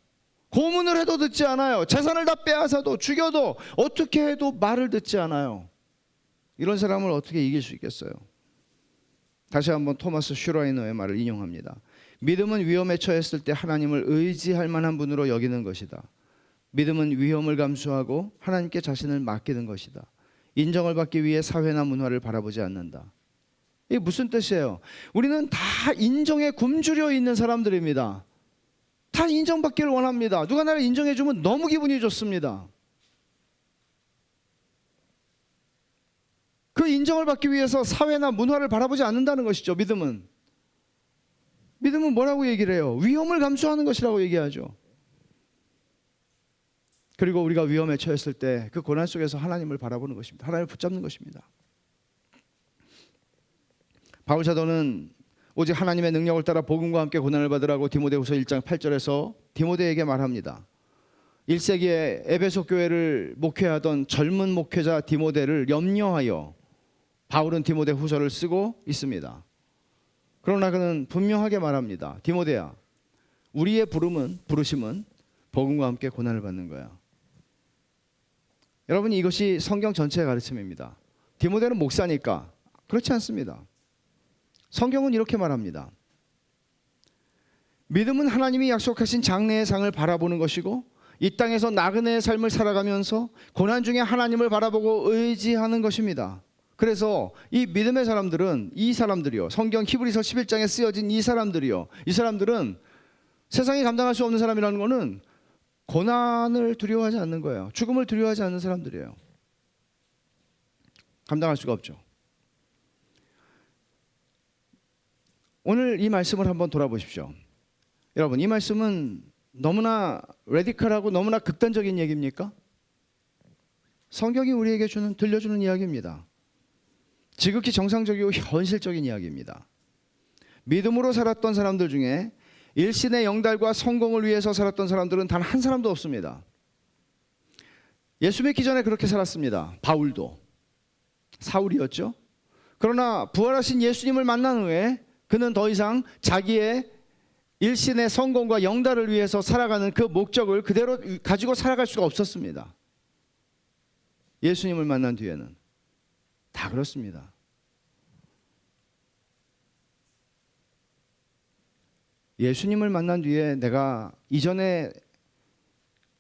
고문을 해도 듣지 않아요. 재산을 다 빼앗아도 죽여도 어떻게 해도 말을 듣지 않아요. 이런 사람을 어떻게 이길 수 있겠어요? 다시 한번 토마스 슈라이너의 말을 인용합니다. 믿음은 위험에 처했을 때 하나님을 의지할 만한 분으로 여기는 것이다. 믿음은 위험을 감수하고 하나님께 자신을 맡기는 것이다. 인정을 받기 위해 사회나 문화를 바라보지 않는다. 이게 무슨 뜻이에요? 우리는 다 인정에 굶주려 있는 사람들입니다. 다 인정받기를 원합니다. 누가 나를 인정해주면 너무 기분이 좋습니다. 그 인정을 받기 위해서 사회나 문화를 바라보지 않는다는 것이죠. 믿음은 뭐라고 얘기를 해요? 위험을 감수하는 것이라고 얘기하죠. 그리고 우리가 위험에 처했을 때 그 고난 속에서 하나님을 바라보는 것입니다. 하나님을 붙잡는 것입니다. 바울 사도는 오직 하나님의 능력을 따라 복음과 함께 고난을 받으라고 디모데후서 1장 8절에서 디모데에게 말합니다. 1세기에 에베소 교회를 목회하던 젊은 목회자 디모데를 염려하여 바울은 디모데 후서를 쓰고 있습니다. 그러나 그는 분명하게 말합니다. 디모데야, 우리의 부르심은 복음과 함께 고난을 받는 거야. 여러분, 이것이 성경 전체의 가르침입니다. 디모데는 목사니까 그렇지 않습니다. 성경은 이렇게 말합니다. 믿음은 하나님이 약속하신 장래의 상을 바라보는 것이고 이 땅에서 나그네의 삶을 살아가면서 고난 중에 하나님을 바라보고 의지하는 것입니다. 그래서 이 믿음의 사람들은, 이 사람들이요, 성경 히브리서 11장에 쓰여진 이 사람들은 세상이 감당할 수 없는 사람이라는 것은 고난을 두려워하지 않는 거예요. 죽음을 두려워하지 않는 사람들이에요. 감당할 수가 없죠. 오늘 이 말씀을 한번 돌아보십시오. 여러분, 이 말씀은 너무나 레디컬하고 너무나 극단적인 얘기입니까? 성경이 우리에게 들려주는 이야기입니다. 지극히 정상적이고 현실적인 이야기입니다. 믿음으로 살았던 사람들 중에 일신의 영달과 성공을 위해서 살았던 사람들은 단 한 사람도 없습니다. 예수 믿기 전에 그렇게 살았습니다. 바울도, 사울이었죠. 그러나 부활하신 예수님을 만난 후에 그는 더 이상 자기의 일신의 성공과 영달을 위해서 살아가는 그 목적을 그대로 가지고 살아갈 수가 없었습니다. 예수님을 만난 뒤에는 다 그렇습니다. 예수님을 만난 뒤에 내가 이전에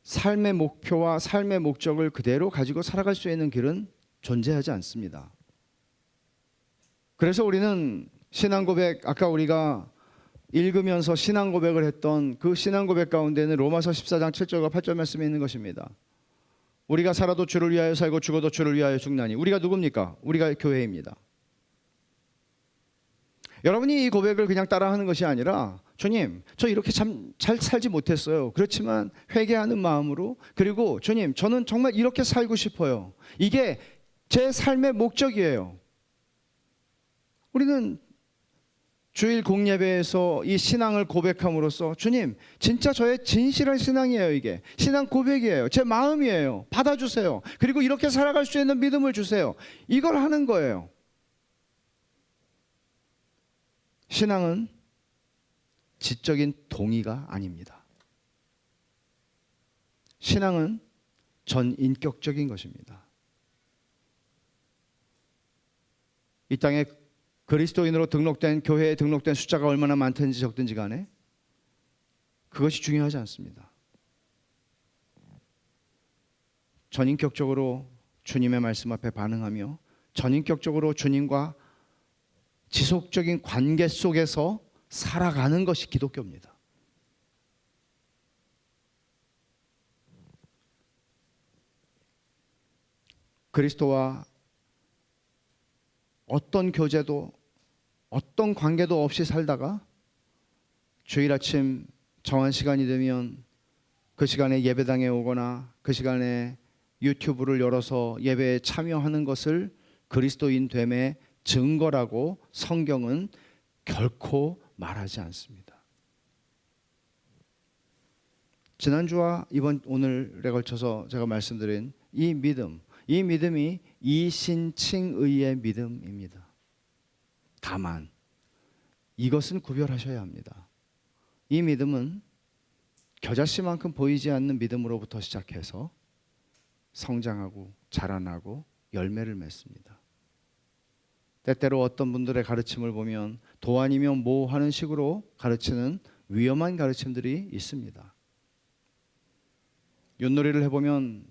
삶의 목표와 삶의 목적을 그대로 가지고 살아갈 수 있는 길은 존재하지 않습니다. 그래서 우리는 신앙 고백, 아까 우리가 읽으면서 신앙 고백을 했던 그 신앙 고백 가운데는 로마서 14장 7절과 8절 말씀에 있는 것입니다. 우리가 살아도 주를 위하여 살고 죽어도 주를 위하여 죽나니. 우리가 누굽니까? 우리가 교회입니다. 여러분이 이 고백을 그냥 따라하는 것이 아니라, 주님, 저 이렇게 참 잘 살지 못했어요. 그렇지만 회개하는 마음으로, 그리고 주님, 저는 정말 이렇게 살고 싶어요. 이게 제 삶의 목적이에요. 우리는 주일 공예배에서 이 신앙을 고백함으로써, 주님, 진짜 저의 진실한 신앙이에요. 이게 신앙 고백이에요. 제 마음이에요. 받아주세요. 그리고 이렇게 살아갈 수 있는 믿음을 주세요. 이걸 하는 거예요. 신앙은 지적인 동의가 아닙니다. 신앙은 전인격적인 것입니다. 이 땅에 그리스도인으로 등록된, 교회에 등록된 숫자가 얼마나 많든지 적든지 간에 그것이 중요하지 않습니다. 전인격적으로 주님의 말씀 앞에 반응하며 전인격적으로 주님과 지속적인 관계 속에서 살아가는 것이 기독교입니다. 그리스도와 어떤 교제도 어떤 관계도 없이 살다가 주일 아침 정한 시간이 되면 그 시간에 예배당에 오거나 그 시간에 유튜브를 열어서 예배에 참여하는 것을 그리스도인 됨의 증거라고 성경은 결코 말하지 않습니다. 지난주와 오늘에 걸쳐서 제가 말씀드린 이 믿음이 이신칭의의 믿음입니다. 다만 이것은 구별하셔야 합니다. 이 믿음은 겨자씨만큼 보이지 않는 믿음으로부터 시작해서 성장하고 자라나고 열매를 맺습니다. 때때로 어떤 분들의 가르침을 보면 도 아니면 뭐 하는 식으로 가르치는 위험한 가르침들이 있습니다. 윷놀이를 해보면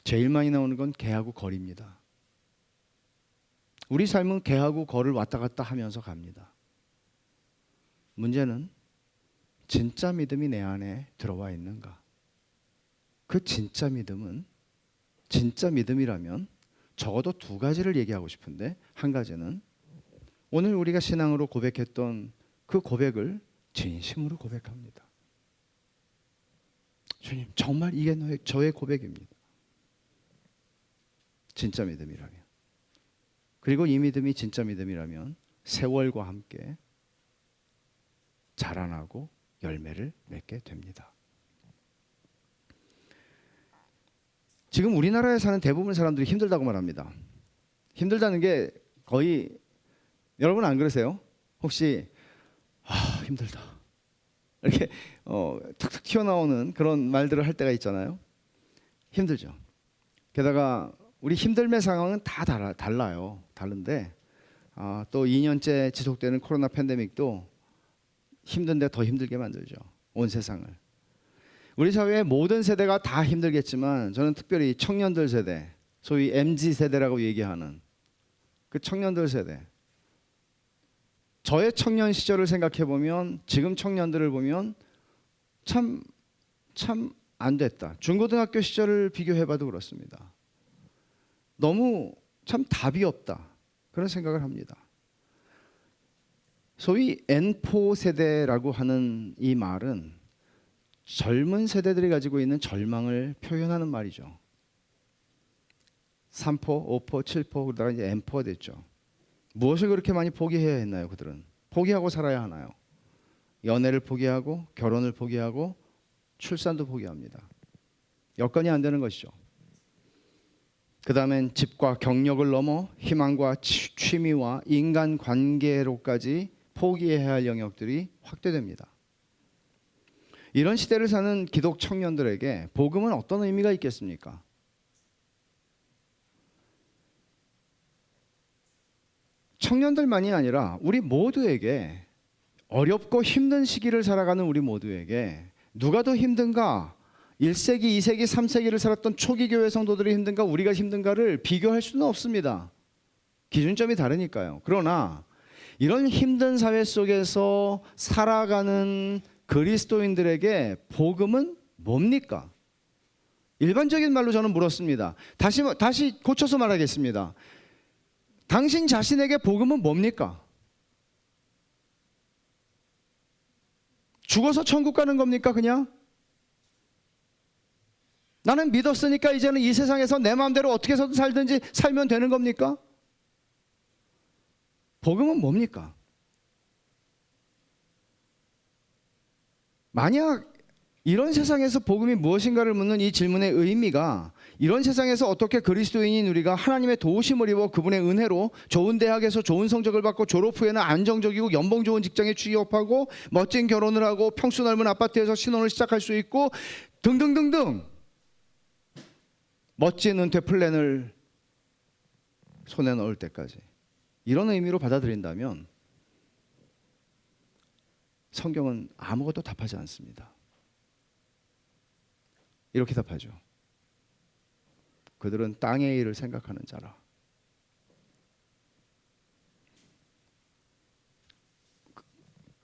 제일 많이 나오는 건 개하고 거리입니다. 우리 삶은 개하고 거를 왔다 갔다 하면서 갑니다. 문제는 진짜 믿음이 내 안에 들어와 있는가? 그 진짜 믿음이라면 적어도 두 가지를 얘기하고 싶은데, 한 가지는 오늘 우리가 신앙으로 고백했던 그 고백을 진심으로 고백합니다. 주님, 정말 이게 저의 고백입니다. 진짜 믿음이라면. 그리고 이 믿음이 진짜 믿음이라면 세월과 함께 자라나고 열매를 맺게 됩니다. 지금 우리나라에 사는 대부분 사람들이 힘들다고 말합니다. 힘들다는 게 거의, 여러분 안 그러세요? 혹시 힘들다 이렇게 툭툭 튀어나오는 그런 말들을 할 때가 있잖아요. 힘들죠. 게다가 우리 힘듦의 상황은 다 달라요. 다른데 또 2년째 지속되는 코로나 팬데믹도 힘든데 더 힘들게 만들죠. 온 세상을. 우리 사회의 모든 세대가 다 힘들겠지만 저는 특별히 청년들 세대, 소위 MZ 세대라고 얘기하는 그 청년들 세대, 저의 청년 시절을 생각해 보면 지금 청년들을 보면 참 안 됐다. 중고등학교 시절을 비교해봐도 그렇습니다. 너무 참 답이 없다. 그런 생각을 합니다. 소위 N4 세대라고 하는 이 말은 젊은 세대들이 가지고 있는 절망을 표현하는 말이죠. 3포, 5포, 7포 그러다가 이제 N4가 됐죠. 무엇을 그렇게 많이 포기해야 했나요? 그들은 포기하고 살아야 하나요? 연애를 포기하고 결혼을 포기하고 출산도 포기합니다. 여건이 안 되는 것이죠. 그 다음엔 집과 경력을 넘어 희망과 취미와 인간관계로까지 포기해야 할 영역들이 확대됩니다. 이런 시대를 사는 기독 청년들에게 복음은 어떤 의미가 있겠습니까? 청년들만이 아니라 우리 모두에게, 어렵고 힘든 시기를 살아가는 우리 모두에게 누가 더 힘든가? 1세기, 2세기, 3세기를 살았던 초기 교회 성도들이 힘든가 우리가 힘든가를 비교할 수는 없습니다. 기준점이 다르니까요. 그러나 이런 힘든 사회 속에서 살아가는 그리스도인들에게 복음은 뭡니까? 일반적인 말로 저는 물었습니다. 다시 고쳐서 말하겠습니다. 당신 자신에게 복음은 뭡니까? 죽어서 천국 가는 겁니까 그냥? 나는 믿었으니까 이제는 이 세상에서 내 마음대로 어떻게 해서든 살든지 살면 되는 겁니까? 복음은 뭡니까? 만약 이런 세상에서 복음이 무엇인가를 묻는 이 질문의 의미가 이런 세상에서 어떻게 그리스도인인 우리가 하나님의 도우심을 입어 그분의 은혜로 좋은 대학에서 좋은 성적을 받고 졸업 후에는 안정적이고 연봉 좋은 직장에 취업하고 멋진 결혼을 하고 평수 넓은 아파트에서 신혼을 시작할 수 있고 등등등등 멋진 은퇴 플랜을 손에 넣을 때까지 이런 의미로 받아들인다면 성경은 아무것도 답하지 않습니다. 이렇게 답하죠. 그들은 땅의 일을 생각하는 자라.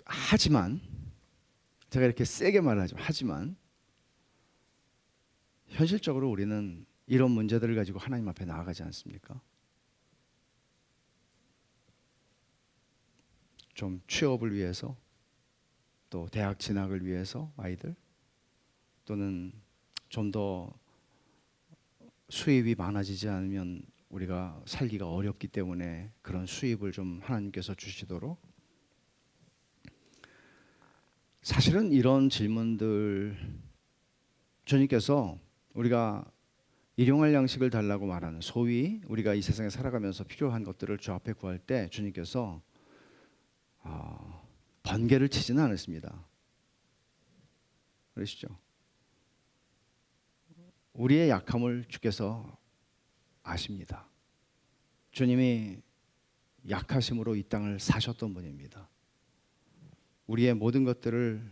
하지만 제가 이렇게 세게 말하죠. 하지만 현실적으로 우리는 이런 문제들을 가지고 하나님 앞에 나아가지 않습니까? 좀 취업을 위해서, 또 대학 진학을 위해서 아이들, 또는 좀 더 수입이 많아지지 않으면 우리가 살기가 어렵기 때문에 그런 수입을 좀 하나님께서 주시도록. 사실은 이런 질문들 주님께서 우리가 일용할 양식을 달라고 말하는 소위 우리가 이 세상에 살아가면서 필요한 것들을 주 앞에 구할 때 주님께서 번개를 치지는 않았습니다. 그러시죠? 우리의 약함을 주께서 아십니다. 주님이 약하심으로 이 땅을 사셨던 분입니다. 우리의 모든 것들을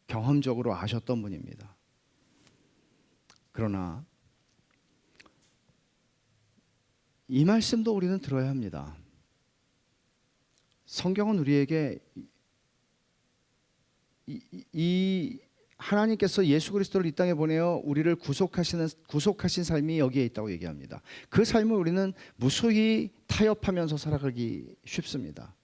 경험적으로 아셨던 분입니다. 그러나 이 말씀도 우리는 들어야 합니다. 성경은 우리에게 이 하나님께서 예수 그리스도를 이 땅에 보내어 우리를 구속하신 삶이 여기에 있다고 얘기합니다. 그 삶을 우리는 무수히 타협하면서 살아가기 쉽습니다.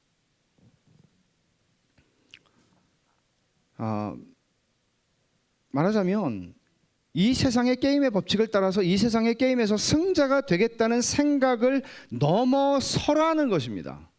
말하자면 이 세상의 게임의 법칙을 따라서 이 세상의 게임에서 승자가 되겠다는 생각을 넘어서라는 것입니다.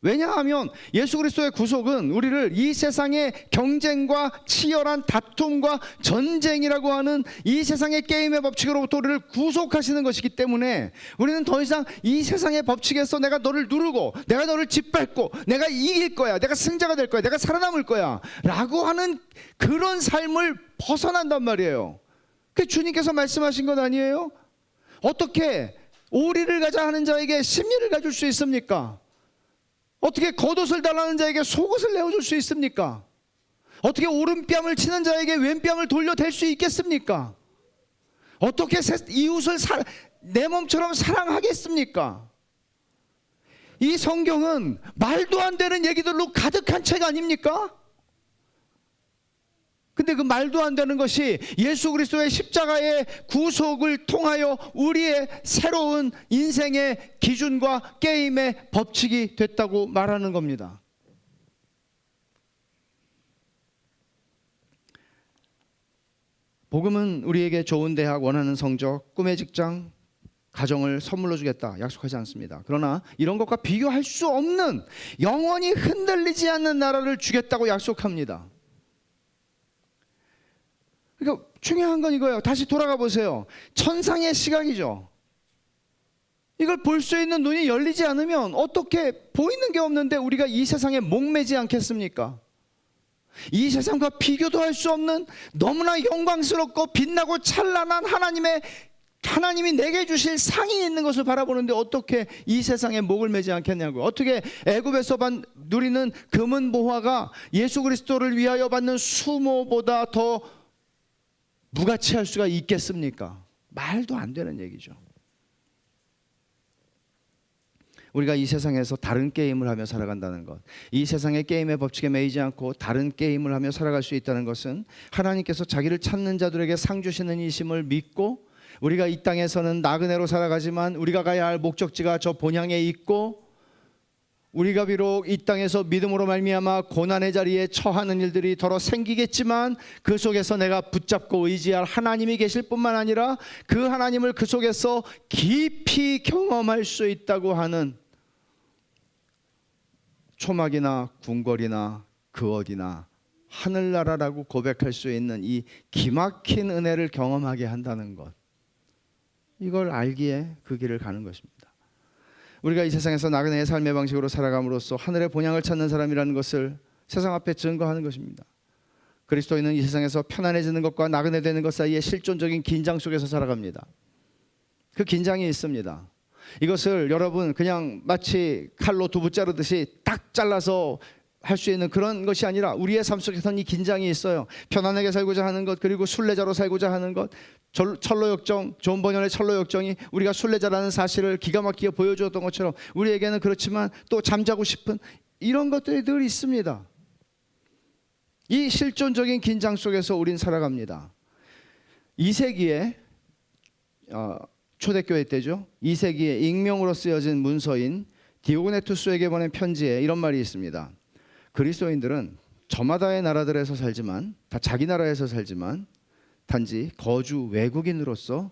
왜냐하면 예수 그리스도의 구속은 우리를 이 세상의 경쟁과 치열한 다툼과 전쟁이라고 하는 이 세상의 게임의 법칙으로부터 우리를 구속하시는 것이기 때문에 우리는 더 이상 이 세상의 법칙에서 내가 너를 누르고 내가 너를 짓밟고 내가 이길 거야, 내가 승자가 될 거야, 내가 살아남을 거야 라고 하는 그런 삶을 벗어난단 말이에요. 그 주님께서 말씀하신 것 아니에요? 어떻게 오리를 가자 하는 자에게 심리를 가질 수 있습니까? 어떻게 겉옷을 달라는 자에게 속옷을 내어줄 수 있습니까? 어떻게 오른뺨을 치는 자에게 왼뺨을 돌려댈 수 있겠습니까? 어떻게 이웃을 내 몸처럼 사랑하겠습니까? 이 성경은 말도 안 되는 얘기들로 가득한 책 아닙니까? 근데 그 말도 안 되는 것이 예수 그리스도의 십자가의 구속을 통하여 우리의 새로운 인생의 기준과 게임의 법칙이 됐다고 말하는 겁니다. 복음은 우리에게 좋은 대학, 원하는 성적, 꿈의 직장, 가정을 선물로 주겠다 약속하지 않습니다. 그러나 이런 것과 비교할 수 없는 영원히 흔들리지 않는 나라를 주겠다고 약속합니다. 그러니까 중요한 건 이거예요. 다시 돌아가 보세요. 천상의 시각이죠. 이걸 볼 수 있는 눈이 열리지 않으면 어떻게 보이는 게 없는데 우리가 이 세상에 목매지 않겠습니까? 이 세상과 비교도 할 수 없는 너무나 영광스럽고 빛나고 찬란한 하나님이 내게 주실 상이 있는 것을 바라보는데 어떻게 이 세상에 목을 매지 않겠냐고요. 어떻게 애굽에서 누리는 금은 보화가 예수 그리스도를 위하여 받는 수모보다 더 무가치할 수가 있겠습니까? 말도 안 되는 얘기죠. 우리가 이 세상에서 다른 게임을 하며 살아간다는 것, 이 세상의 게임의 법칙에 매이지 않고 다른 게임을 하며 살아갈 수 있다는 것은 하나님께서 자기를 찾는 자들에게 상 주시는 이심을 믿고 우리가 이 땅에서는 나그네로 살아가지만 우리가 가야 할 목적지가 저 본향에 있고 우리가 비록 이 땅에서 믿음으로 말미암아 고난의 자리에 처하는 일들이 더러 생기겠지만 그 속에서 내가 붙잡고 의지할 하나님이 계실 뿐만 아니라 그 하나님을 그 속에서 깊이 경험할 수 있다고 하는 초막이나 궁궐이나 그 어디나 하늘나라라고 고백할 수 있는 이 기막힌 은혜를 경험하게 한다는 것, 이걸 알기에 그 길을 가는 것입니다. 우리가 이 세상에서 나그네의 삶의 방식으로 살아감으로써 하늘의 본향을 찾는 사람이라는 것을 세상 앞에 증거하는 것입니다. 그리스도인은 이 세상에서 편안해지는 것과 나그네 되는 것 사이에 실존적인 긴장 속에서 살아갑니다. 그 긴장이 있습니다. 이것을 여러분 그냥 마치 칼로 두부 자르듯이 딱 잘라서 할 수 있는 그런 것이 아니라 우리의 삶 속에서는 이 긴장이 있어요. 편안하게 살고자 하는 것, 그리고 순례자로 살고자 하는 것, 철로역정, 존 버년의 철로역정이 우리가 순례자라는 사실을 기가 막히게 보여주었던 것처럼 우리에게는 그렇지만 또 잠자고 싶은 이런 것들이 늘 있습니다. 이 실존적인 긴장 속에서 우린 살아갑니다. 2세기에 초대교회 때죠. 2세기에 익명으로 쓰여진 문서인 디오그네투스에게 보낸 편지에 이런 말이 있습니다. 그리스도인들은 저마다의 나라들에서 살지만 다 자기 나라에서 살지만 단지 거주 외국인으로서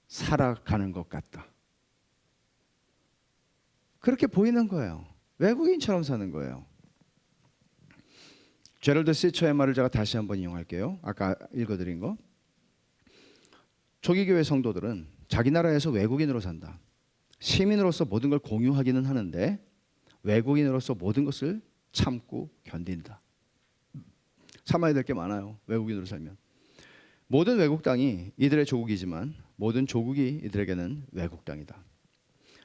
살아가는 것 같다. 그렇게 보이는 거예요. 외국인처럼 사는 거예요. 제럴드 시처의 말을 제가 다시 한번 이용할게요. 아까 읽어드린 거. 초기교회 성도들은 자기 나라에서 외국인으로 산다. 시민으로서 모든 걸 공유하기는 하는데 외국인으로서 모든 것을 참고 견딘다. 참아야 될 게 많아요. 외국인으로 살면. 모든 외국 땅이 이들의 조국이지만 모든 조국이 이들에게는 외국 땅이다.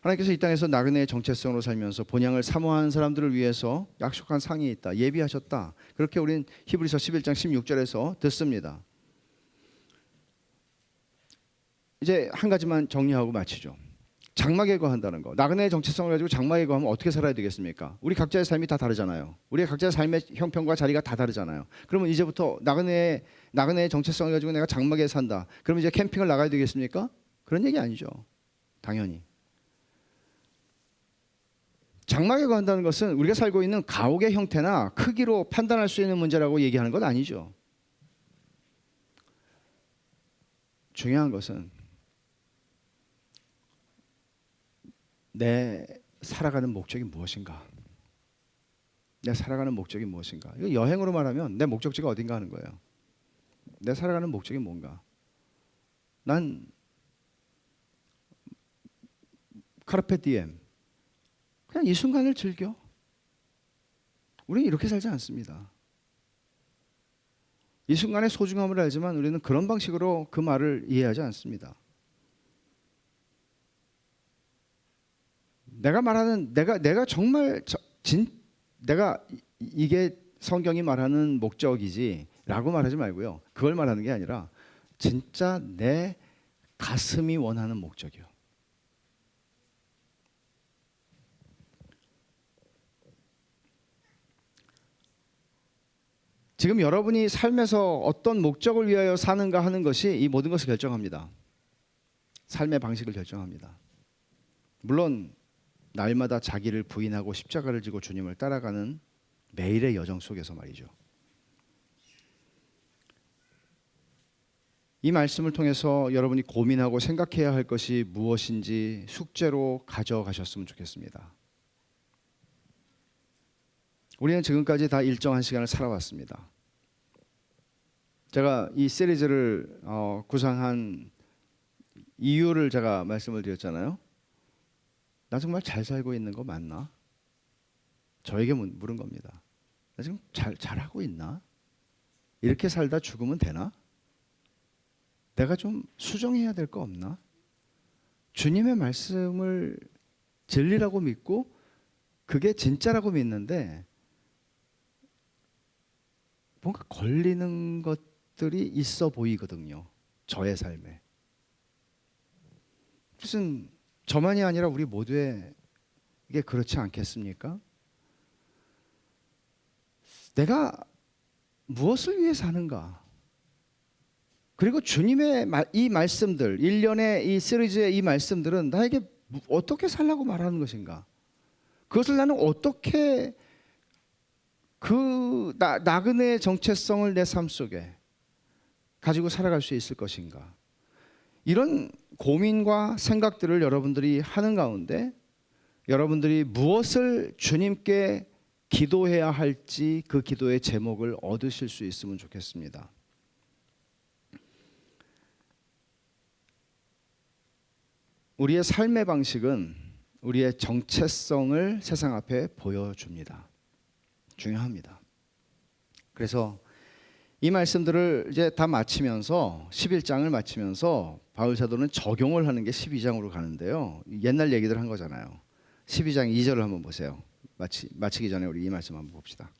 하나님께서 이 땅에서 나그네의 정체성으로 살면서 본향을 사모하는 사람들을 위해서 약속한 상이 있다. 예비하셨다. 그렇게 우린 히브리서 11장 16절에서 듣습니다. 이제 한 가지만 정리하고 마치죠. 장막 예고한다는 거. 나그네의 정체성을 가지고 장막 예고하면 어떻게 살아야 되겠습니까? 우리 각자의 삶이 다 다르잖아요. 우리 각자의 삶의 형편과 자리가 다 다르잖아요. 그러면 이제부터 나그네의 정체성을 가지고 내가 장막에 산다. 그러면 이제 캠핑을 나가야 되겠습니까? 그런 얘기 아니죠. 당연히. 장막 예고한다는 것은 우리가 살고 있는 가옥의 형태나 크기로 판단할 수 있는 문제라고 얘기하는 건 아니죠. 중요한 것은 내 살아가는 목적이 무엇인가? 내 살아가는 목적이 무엇인가? 이거 여행으로 말하면 내 목적지가 어딘가 하는 거예요. 내 살아가는 목적이 뭔가? 난 카르페 디엠. 그냥 이 순간을 즐겨. 우리는 이렇게 살지 않습니다. 이 순간의 소중함을 알지만 우리는 그런 방식으로 그 말을 이해하지 않습니다. 내가 말하는 내가 정말 내가 이게 성경이 말하는 목적이지라고 말하지 말고요. 그걸 말하는 게 아니라 진짜 내 가슴이 원하는 목적이요. 지금 여러분이 삶에서 어떤 목적을 위하여 사는가 하는 것이 이 모든 것을 결정합니다. 삶의 방식을 결정합니다. 물론 날마다 자기를 부인하고 십자가를 지고 주님을 따라가는 매일의 여정 속에서 말이죠. 이 말씀을 통해서 여러분이 고민하고 생각해야 할 것이 무엇인지 숙제로 가져가셨으면 좋겠습니다. 우리는 지금까지 다 일정한 시간을 살아왔습니다. 제가 이 시리즈를 구상한 이유를 제가 말씀을 드렸잖아요. 나 정말 잘 살고 있는 거 맞나? 저에게 물은 겁니다. 나 지금 잘하고 있나? 이렇게 살다 죽으면 되나? 내가 좀 수정해야 될 거 없나? 주님의 말씀을 진리라고 믿고 그게 진짜라고 믿는데 뭔가 걸리는 것들이 있어 보이거든요. 저의 삶에. 무슨 저만이 아니라 우리 모두의 이게 그렇지 않겠습니까? 내가 무엇을 위해 사는가? 그리고 주님의 이 말씀들, 1년의 이 시리즈의 이 말씀들은 나에게 어떻게 살라고 말하는 것인가? 그것을 나는 어떻게 그 나그네의 정체성을 내 삶 속에 가지고 살아갈 수 있을 것인가? 이런 고민과 생각들을 여러분들이 하는 가운데 여러분들이 무엇을 주님께 기도해야 할지 그 기도의 제목을 얻으실 수 있으면 좋겠습니다. 우리의 삶의 방식은 우리의 정체성을 세상 앞에 보여줍니다. 중요합니다. 그래서 이 말씀들을 이제 다 마치면서 11장을 마치면서 바울 사도는 적용을 하는 게 12장으로 가는데요. 옛날 얘기들 한 거잖아요. 12장 2절을 한번 보세요. 마치기 전에 우리 이 말씀 한번 봅시다.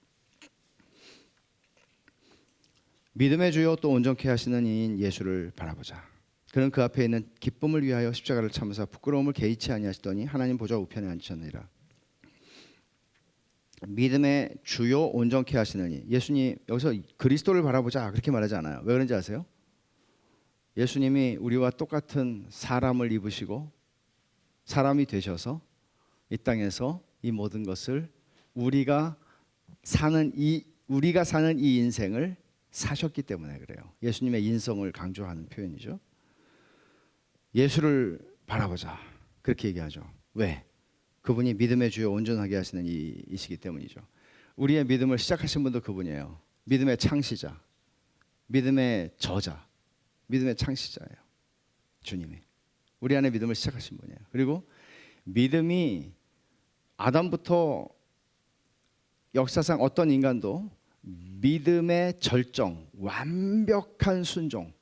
믿음의 주요 또 온전케 하시는 이인 예수를 바라보자. 그는 그 앞에 있는 기쁨을 위하여 십자가를 참으사 부끄러움을 개의치 아니하시더니 하나님 보좌 우편에 앉으셨느니라. 믿음의 주요 온전케 하시느니, 예수님 여기서 그리스도를 바라보자 그렇게 말하지 않아요. 왜 그런지 아세요? 예수님이 우리와 똑같은 사람을 입으시고 사람이 되셔서 이 땅에서 이 모든 것을 우리가 사는 이 인생을 사셨기 때문에 그래요. 예수님의 인성을 강조하는 표현이죠. 예수를 바라보자 그렇게 얘기하죠. 왜? 그분이 믿음의 주요 온전하게 하시는 이시기 때문이죠. 우리의 믿음을 시작하신 분도 그분이에요. 믿음의 창시자, 믿음의 저자, 믿음의 창시자예요. 주님이 우리 안에 믿음을 시작하신 분이에요. 그리고 믿음이 아담부터 역사상 어떤 인간도 믿음의 절정, 완벽한 순종을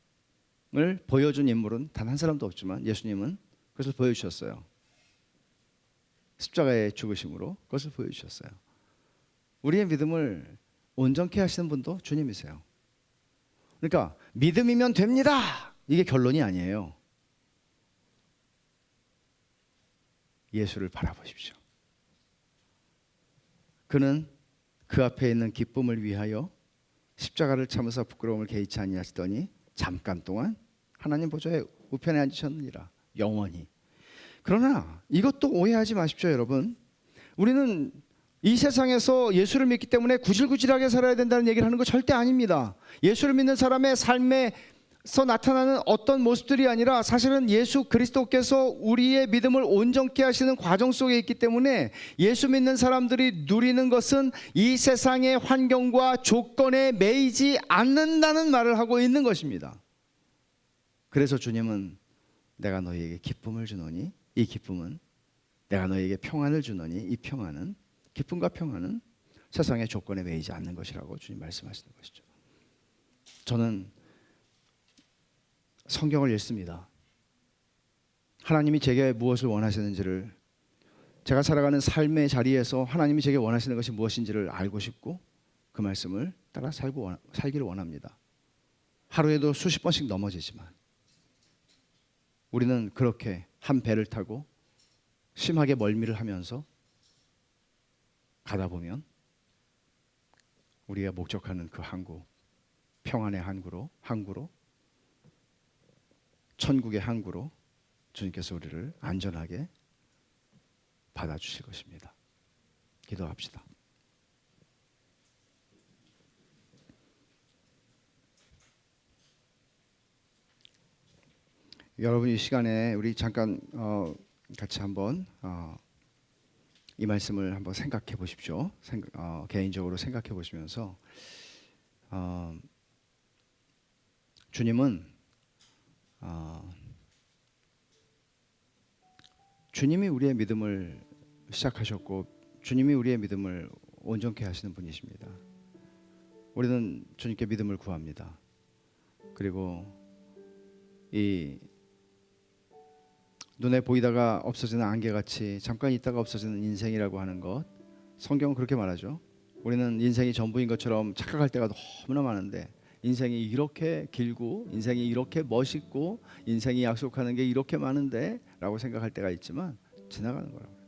보여준 인물은 단 한 사람도 없지만 예수님은 그것을 보여주셨어요. 십자가의 죽으심으로 그것을 보여주셨어요. 우리의 믿음을 온전케 하시는 분도 주님이세요. 그러니까 믿음이면 됩니다. 이게 결론이 아니에요. 예수를 바라보십시오. 그는 그 앞에 있는 기쁨을 위하여 십자가를 참으사 부끄러움을 개의치 아니하시더니 잠깐 동안 하나님 보좌에 우편에 앉으셨느니라. 영원히. 그러나 이것도 오해하지 마십시오, 여러분. 우리는 이 세상에서 예수를 믿기 때문에 구질구질하게 살아야 된다는 얘기를 하는 거 절대 아닙니다. 예수를 믿는 사람의 삶에서 나타나는 어떤 모습들이 아니라 사실은 예수 그리스도께서 우리의 믿음을 온전케 하시는 과정 속에 있기 때문에 예수 믿는 사람들이 누리는 것은 이 세상의 환경과 조건에 매이지 않는다는 말을 하고 있는 것입니다. 그래서 주님은 내가 너희에게 기쁨을 주노니 이 기쁨은, 내가 너희에게 평안을 주노니 이 평안은, 기쁨과 평안은 세상의 조건에 매이지 않는 것이라고 주님 말씀하시는 것이죠. 저는 성경을 읽습니다. 하나님이 제게 무엇을 원하시는지를, 제가 살아가는 삶의 자리에서 하나님이 제게 원하시는 것이 무엇인지를 알고 싶고 그 말씀을 따라 살기를 원합니다. 하루에도 수십 번씩 넘어지지만 우리는 그렇게 한 배를 타고 심하게 멀미를 하면서 가다 보면 우리가 목적하는 그 항구, 평안의 항구로 천국의 항구로 주님께서 우리를 안전하게 받아주실 것입니다. 기도합시다. 여러분, 이 시간에 우리 잠깐 같이 한번 이 말씀을 한번 생각해 보십시오. 개인적으로 생각해 보시면서 주님은 주님이 우리의 믿음을 시작하셨고 주님이 우리의 믿음을 온전케 하시는 분이십니다. 우리는 주님께 믿음을 구합니다. 그리고 이 눈에 보이다가 없어지는 안개같이 잠깐 있다가 없어지는 인생이라고 하는 것, 성경은 그렇게 말하죠. 우리는 인생이 전부인 것처럼 착각할 때가 너무나 많은데 인생이 이렇게 길고 인생이 이렇게 멋있고 인생이 약속하는 게 이렇게 많은데 라고 생각할 때가 있지만 지나가는 거라고요.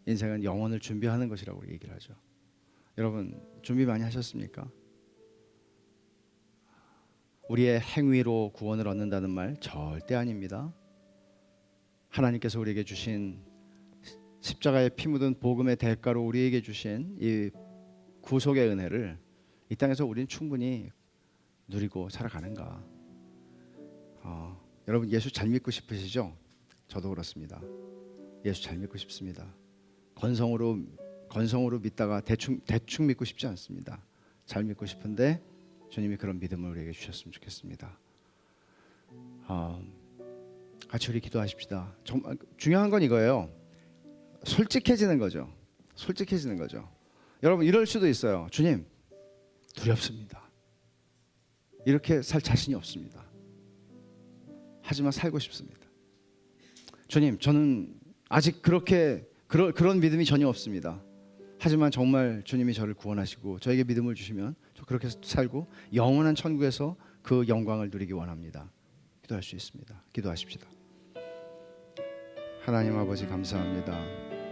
인생은 영원을 준비하는 것이라고 얘기를 하죠. 여러분, 준비 많이 하셨습니까? 우리의 행위로 구원을 얻는다는 말 절대 아닙니다. 하나님께서 우리에게 주신 십자가에 피 묻은 복음의 대가로 우리에게 주신 이 구속의 은혜를 이 땅에서 우리는 충분히 누리고 살아가는가? 여러분, 예수 잘 믿고 싶으시죠? 저도 그렇습니다. 예수 잘 믿고 싶습니다. 건성으로 믿다가 대충 믿고 싶지 않습니다. 잘 믿고 싶은데 주님이 그런 믿음을 우리에게 주셨으면 좋겠습니다. 같이 우리 기도하십시다. 정말 중요한 건 이거예요. 솔직해지는 거죠. 솔직해지는 거죠. 여러분, 이럴 수도 있어요. 주님, 두렵습니다. 이렇게 살 자신이 없습니다. 하지만 살고 싶습니다. 주님, 저는 아직 그런 믿음이 전혀 없습니다. 하지만 정말 주님이 저를 구원하시고 저에게 믿음을 주시면 저 그렇게 살고 영원한 천국에서 그 영광을 누리기 원합니다. 기도할 수 있습니다. 기도하십시다. 하나님 아버지, 감사합니다.